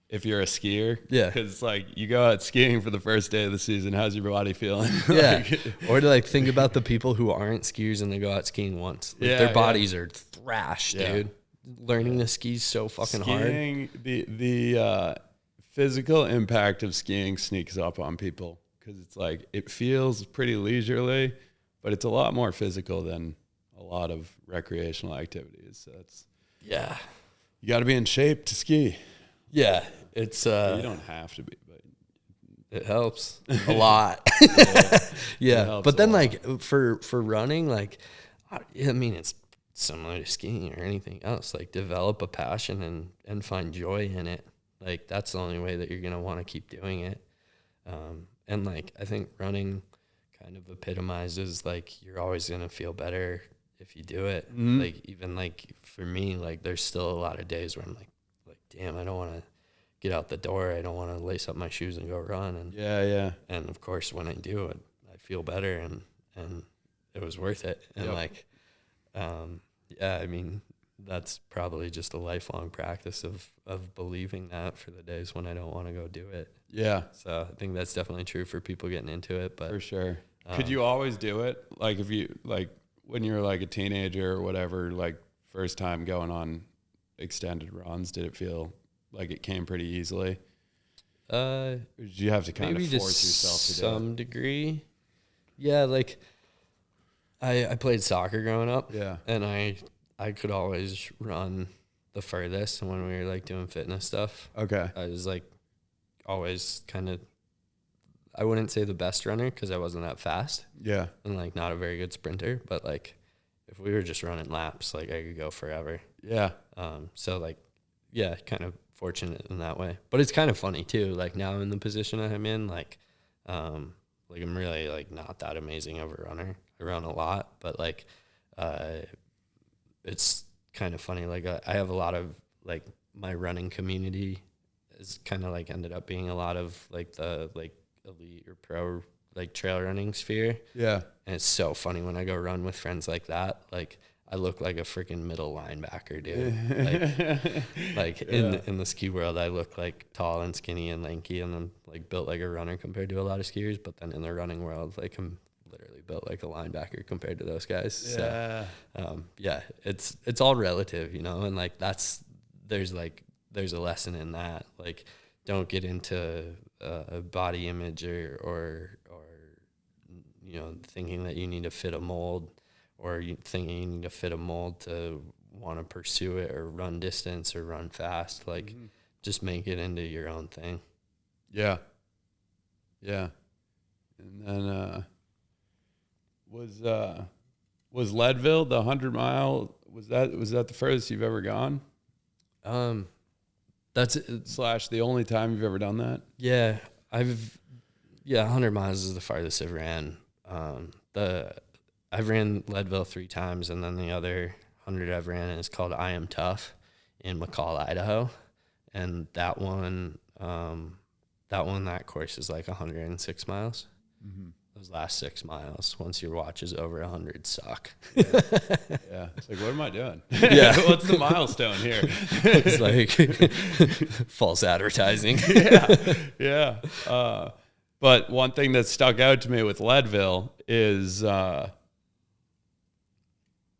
If you're a skier. Yeah. Because like you go out skiing for the first day of the season. How's your body feeling? Yeah. Or to like think about the people who aren't skiers and they go out skiing once. Like their bodies are thrashed, dude. Learning to ski is so fucking hard. The physical impact of skiing sneaks up on people because it's like it feels pretty leisurely, but it's a lot more physical than a lot of recreational activities. So it's you got to be in shape to ski. Yeah, it's you don't have to be, but it helps a lot. Yeah, but then like for running, like I mean it's similar to skiing or anything else, like develop a passion and find joy in it. Like that's the only way that you're going to want to keep doing it. And like, I think running kind of epitomizes like, you're always going to feel better if you do it. Mm-hmm. Like, even like for me, like there's still a lot of days where I'm like, damn, I don't want to get out the door. I don't want to lace up my shoes and go run. And and of course when I do it, I feel better and it was worth it. And I mean, that's probably just a lifelong practice of believing that for the days when I don't want to go do it. Yeah, So I think that's definitely true for people getting into it. But for sure. Could you always do it? Like if you like when you were like a teenager or whatever, like first time going on extended runs, did it feel like it came pretty easily? Or did you have to kind of maybe force to yourself to do some degree. Yeah, like I played soccer growing up. Yeah. And I could always run the furthest when we were like doing fitness stuff. it? Okay. I was like always kind of, I wouldn't say the best runner because I wasn't that fast Yeah. and like not a very good sprinter, but like if we were just running laps, like I could go forever. Yeah. So like, yeah, kind of fortunate in that way, but it's kind of funny too. Like now in the position I'm in, like I'm really like not that amazing of a runner. I run a lot, but like, it's kind of funny. Like I have a lot of like my running community is kind of like ended up being a lot of like the like elite or pro like trail running sphere. Yeah. And it's so funny when I go run with friends like that. Like I look like a freaking middle linebacker, dude. Like in the ski world, I look like tall and skinny and lanky, and I'm like built like a runner compared to a lot of skiers. But then in the running world, like I'm literally built like a linebacker compared to those guys. Yeah. So, yeah, it's all relative, you know, and like there's a lesson in that. Like, don't get into a body image or you know, thinking that you need to fit a mold, or you thinking you need to fit a mold to want to pursue it or run distance or run fast. Like, just make it into your own thing. Yeah. Yeah. And then was Leadville the 100-mile? Was that the furthest you've ever gone? That's it. / the only time you've ever done that? Yeah, 100 miles is the farthest I've ran. I've ran Leadville 3 times, and then the other 100 I've ran is called I Am Tough in McCall, Idaho, and that course is like 106 miles. Mm-hmm. Those last 6 miles, once your watch is over 100, suck. Yeah. It's like, what am I doing? Yeah. What's the milestone here? It's like false advertising. Yeah. But one thing that stuck out to me with Leadville is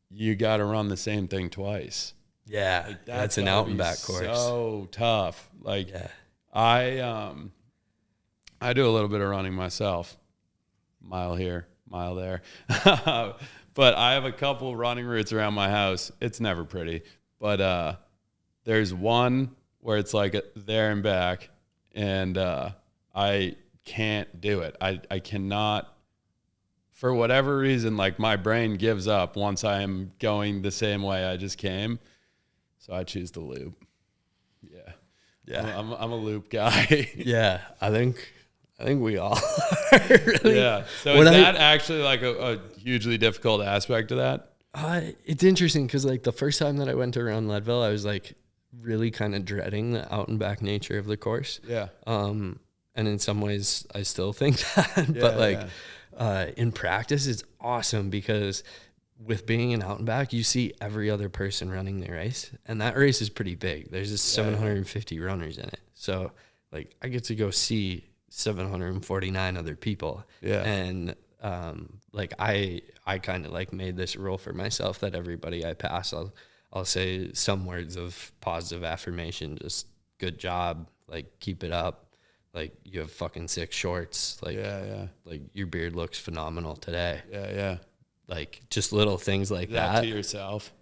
you got to run the same thing twice. Yeah, Like, that's an out and back course. So tough. Like, yeah. I do a little bit of running myself. Mile here, mile there. But I have a couple running routes around my house. It's never pretty. But there's one where it's like there and back, and I can't do it. I cannot, for whatever reason, like my brain gives up once I am going the same way I just came. So I choose the loop. Yeah. Yeah. I'm a loop guy. Yeah, I think we all are. Really. Yeah. So is that actually like a hugely difficult aspect of that? It's interesting because like the first time that I went around Leadville, I was like really kind of dreading the out and back nature of the course. Yeah. And in some ways I still think that, but like in practice it's awesome because with being an out and back, you see every other person running the race, and that race is pretty big. There's just 750 runners in it. So like I get to go see 749 other people. Yeah. And like I kind of like made this rule for myself that everybody I pass, I'll say some words of positive affirmation, just good job, like keep it up. Like you have fucking sick shorts. Like, like your beard looks phenomenal today. Yeah. Like just little things like that. To yourself.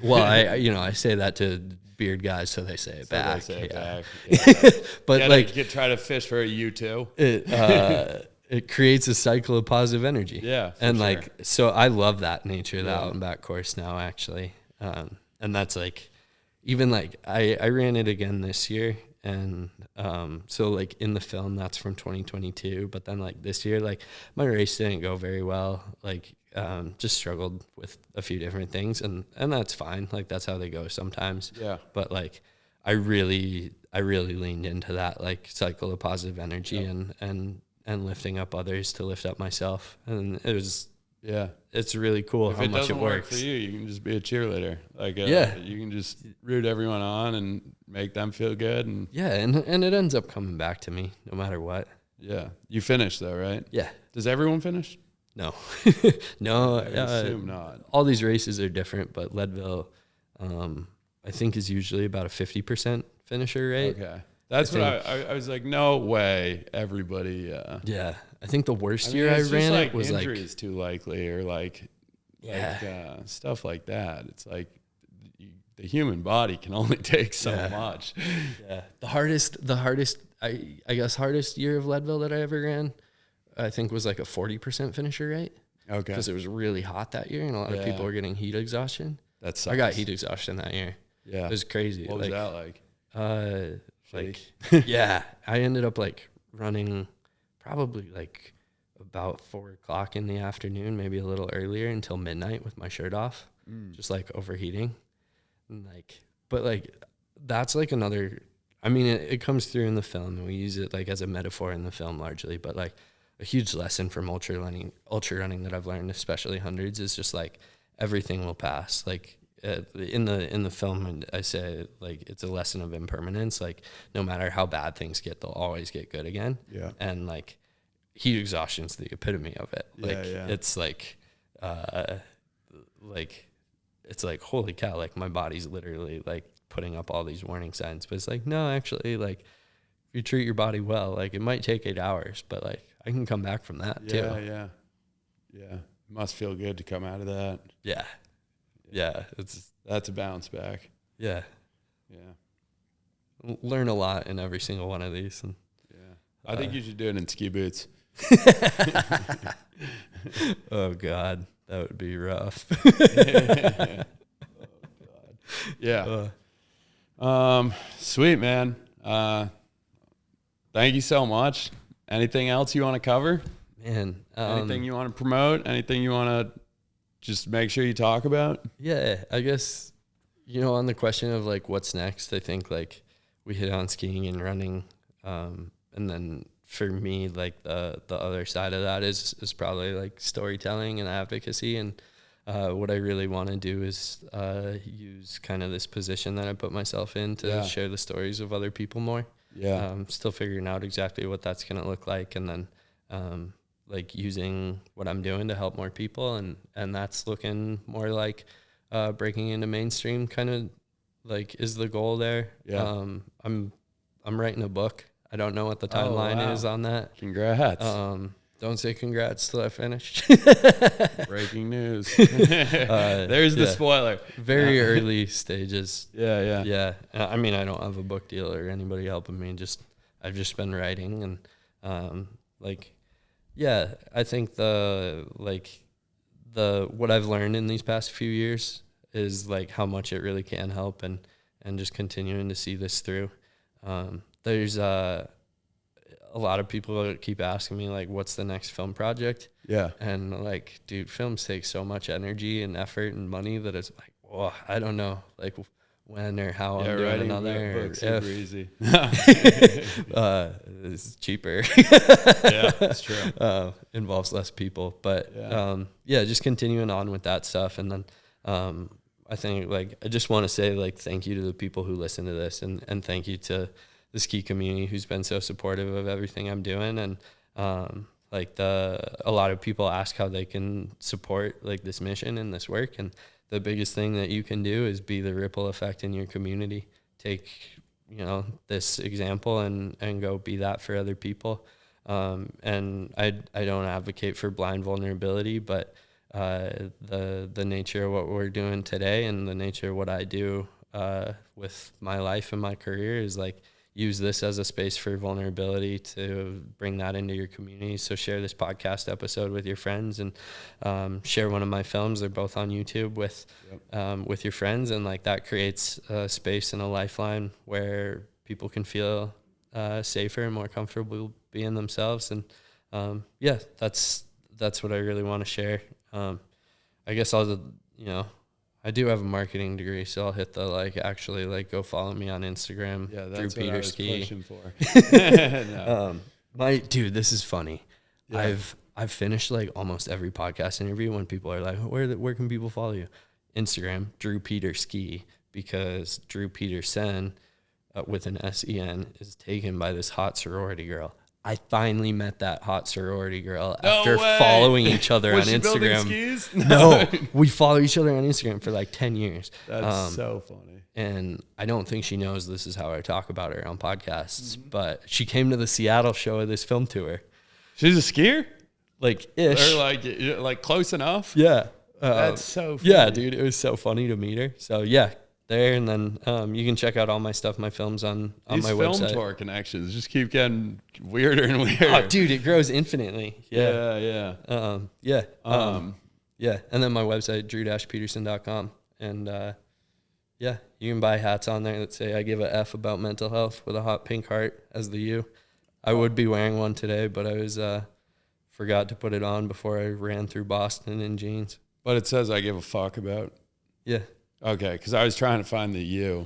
Well, I say that to beard guys, so they say it back. They say it back. Yeah. But yeah, like, you try to fish for a U2. It creates a cycle of positive energy. Yeah, and sure. like, so I love that nature of the out and back course now, actually. And that's like, even like I ran it again this year, and so like in the film that's from 2022, but then like this year, like my race didn't go very well. Like just struggled with a few different things, and that's fine. Like that's how they go sometimes. Yeah. But like I really leaned into that like cycle of positive energy and lifting up others to lift up myself, and it was Yeah. it's really cool If how it much it doesn't work works. for you, you can just be a cheerleader. Like, Yeah. you can just root everyone on and make them feel good. And Yeah, and it ends up coming back to me no matter what. yeah, you finish though, right? Yeah. Does everyone finish? No. No. I assume not. All these races are different, but Leadville, I think, is usually about a 50% finisher rate. Okay. That's what I was like, no way, everybody. Yeah. I think the worst I mean, year I it's just ran like it was injuries too likely, or like Yeah. stuff like that. It's like the human body can only take so much. yeah. The hardest, I guess, hardest year of Leadville that I ever ran, I think, was like a 40% finisher rate. Okay. Because it was really hot that year and a lot of people were getting heat exhaustion. That sucks. I got heat exhaustion that year. Yeah. It was crazy. What was that like? Yeah, I ended up like running probably like about 4 o'clock in the afternoon, maybe a little earlier, until midnight with my shirt off, just like overheating. And but that's like another, I mean, it comes through in the film and we use it like as a metaphor in the film largely, but like a huge lesson from ultra running that I've learned, especially hundreds, is just like everything will pass. Like in the film, I say like it's a lesson of impermanence. Like no matter how bad things get, they'll always get good again. Yeah. And like heat exhaustion's the epitome of it. It's it's like holy cow, like my body's literally like putting up all these warning signs. But it's like, no, actually, like if you treat your body well, like it might take 8 hours, but like I can come back from that too. Yeah. It must feel good to come out of that. Yeah. That's a bounce back. Yeah. Learn a lot in every single one of these. And I think you should do it in ski boots. Oh God, that would be rough. Oh God. Yeah. Sweet, man. Thank you so much. Anything else you want to cover? Man, anything you want to promote? Anything you want to just make sure you talk about? Yeah, I guess, on the question of like what's next, I think like we hit on skiing and running, and then for me, like the other side of that is probably like storytelling and advocacy. And what I really want to do is use kind of this position that I put myself in to share the stories of other people more. Yeah. Still figuring out exactly what that's going to look like. And then like using what I'm doing to help more people. And that's looking more like breaking into mainstream kind of like is the goal there. Yeah. I'm writing a book. I don't know what the timeline is on that. Congrats. Don't say congrats till I finish. Breaking news. There's the spoiler. Very early stages. Yeah. I mean, I don't have a book deal or anybody helping me. I've just been writing and I think what I've learned in these past few years is like how much it really can help and just continuing to see this through. There's a lot of people that keep asking me like, what's the next film project? Yeah. And like, dude, films take so much energy and effort and money that it's like, well, I don't know like when or how I'm doing another. Books super easy. It's cheaper. Yeah, that's true. Involves less people, but just continuing on with that stuff. And then I think like I just want to say like thank you to the people who listen to this and thank you to the ski community who's been so supportive of everything I'm doing. And a lot of people ask how they can support like this mission and this work. And the biggest thing that you can do is be the ripple effect in your community. Take, this example and go be that for other people. And I don't advocate for blind vulnerability, but the nature of what we're doing today and the nature of what I do with my life and my career is like use this as a space for vulnerability to bring that into your community. So share this podcast episode with your friends and share one of my films. They're both on YouTube with your friends. And like that creates a space and a lifeline where people can feel safer and more comfortable being themselves. And that's what I really want to share. I guess I do have a marketing degree, so I'll hit the go follow me on Instagram through that's Peter what I was Ski. pushing for. No. Dude, this is funny. Yeah. I've finished like almost every podcast interview when people are like, where can people follow you? Instagram, Drew Peter Ski, because Drew Petersen with an SEN is taken by this hot sorority girl. I finally met that hot sorority girl after following each other on Was she Instagram. building skis? No, we follow each other on Instagram for like 10 years. That's so funny. And I don't think she knows this is how I talk about her on podcasts, but she came to the Seattle show of this film tour. She's a skier? Like ish. Or like close enough? Yeah. That's so funny. Yeah, dude, it was so funny to meet her. So yeah, there, and then you can check out all my stuff, my films on These my film website. tour connections just keep getting weirder and weirder. Oh, dude, it grows infinitely. Yeah. Yeah. Yeah. And then my website, drew-petersen.com. And yeah, you can buy hats on there that say I give a F about mental health with a hot pink heart as the U. I would be wearing one today, but I was forgot to put it on before I ran through Boston in jeans. But it says I give a fuck about. Yeah. Okay, because I was trying to find the U.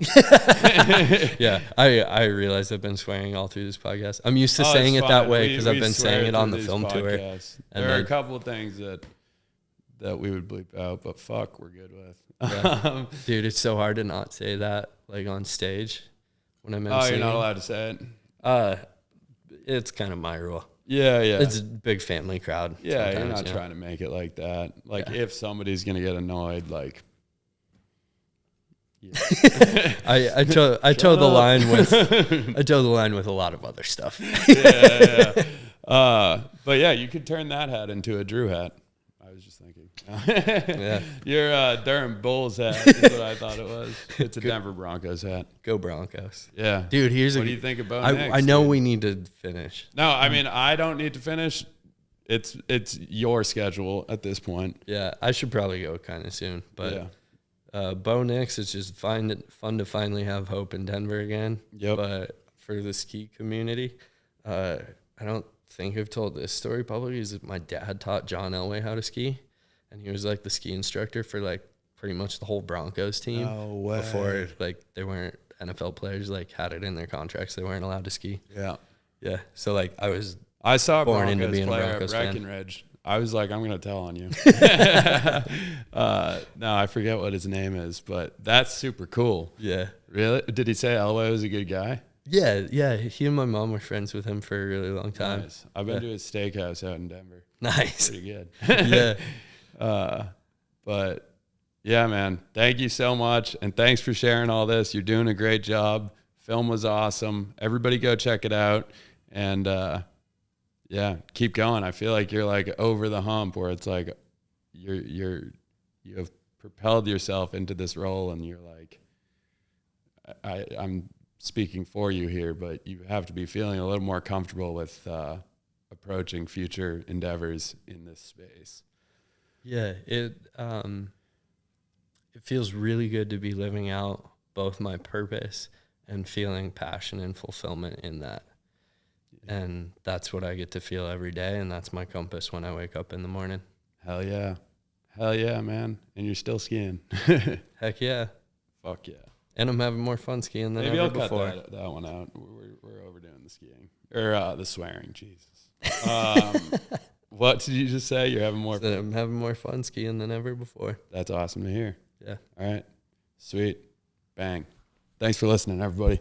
Yeah, I realize I've been swearing all through this podcast. I'm used to saying it that way because I've been saying it on the film tour. There are a couple of things that we would bleep out, but fuck, we're good with. Yeah. Dude, it's so hard to not say that like on stage when I'm Oh, you're not allowed to say it? It's kind of my rule. Yeah. It's a big family crowd. Yeah, you're not trying to make it like that. Like if somebody's going to get annoyed, like... Yeah. I toe the line with a lot of other stuff. Yeah. But yeah, you could turn that hat into a Drew hat. I was just thinking. Yeah. Your Durham Bulls hat is what I thought it was. It's a Denver Broncos hat. Go Broncos. Yeah. Dude, what do you think about next? I know we need to finish. No, I mean, I don't need to finish. It's your schedule at this point. Yeah, I should probably go kind of soon. But Bo Nix, it's just fun to finally have hope in Denver again. Yep. But for the ski community, I don't think I've told this story publicly. Is that my dad taught John Elway how to ski, and he was like the ski instructor for like pretty much the whole Broncos team. No way. Before like they weren't NFL players like had it in their contracts they weren't allowed to ski. Yeah. So like I saw born Broncos into being a player Broncos at fan. Breckenridge. I was like, I'm gonna tell on you. No, I forget what his name is, but that's super cool. Yeah. Really? Did he say Elway was a good guy? Yeah. He and my mom were friends with him for a really long time. Nice. I've been to his steakhouse out in Denver. Nice. Pretty good. Yeah. But yeah, man, thank you so much. And thanks for sharing all this. You're doing a great job. Film was awesome. Everybody go check it out. And yeah, keep going. I feel like you're like over the hump where it's like you have propelled yourself into this role, and you're like, I'm speaking for you here, but you have to be feeling a little more comfortable with approaching future endeavors in this space. Yeah, it feels really good to be living out both my purpose and feeling passion and fulfillment in that. And that's what I get to feel every day, and that's my compass when I wake up in the morning. Hell yeah. Hell yeah, man. And you're still skiing. Heck yeah. Fuck yeah. And I'm having more fun skiing than Maybe ever I'll before. cut that one out. We're overdoing the skiing. Or the swearing, Jesus. What did you just say? You're having more fun? I'm having more fun skiing than ever before. That's awesome to hear. Yeah. All right. Sweet. Bang. Thanks for listening, everybody.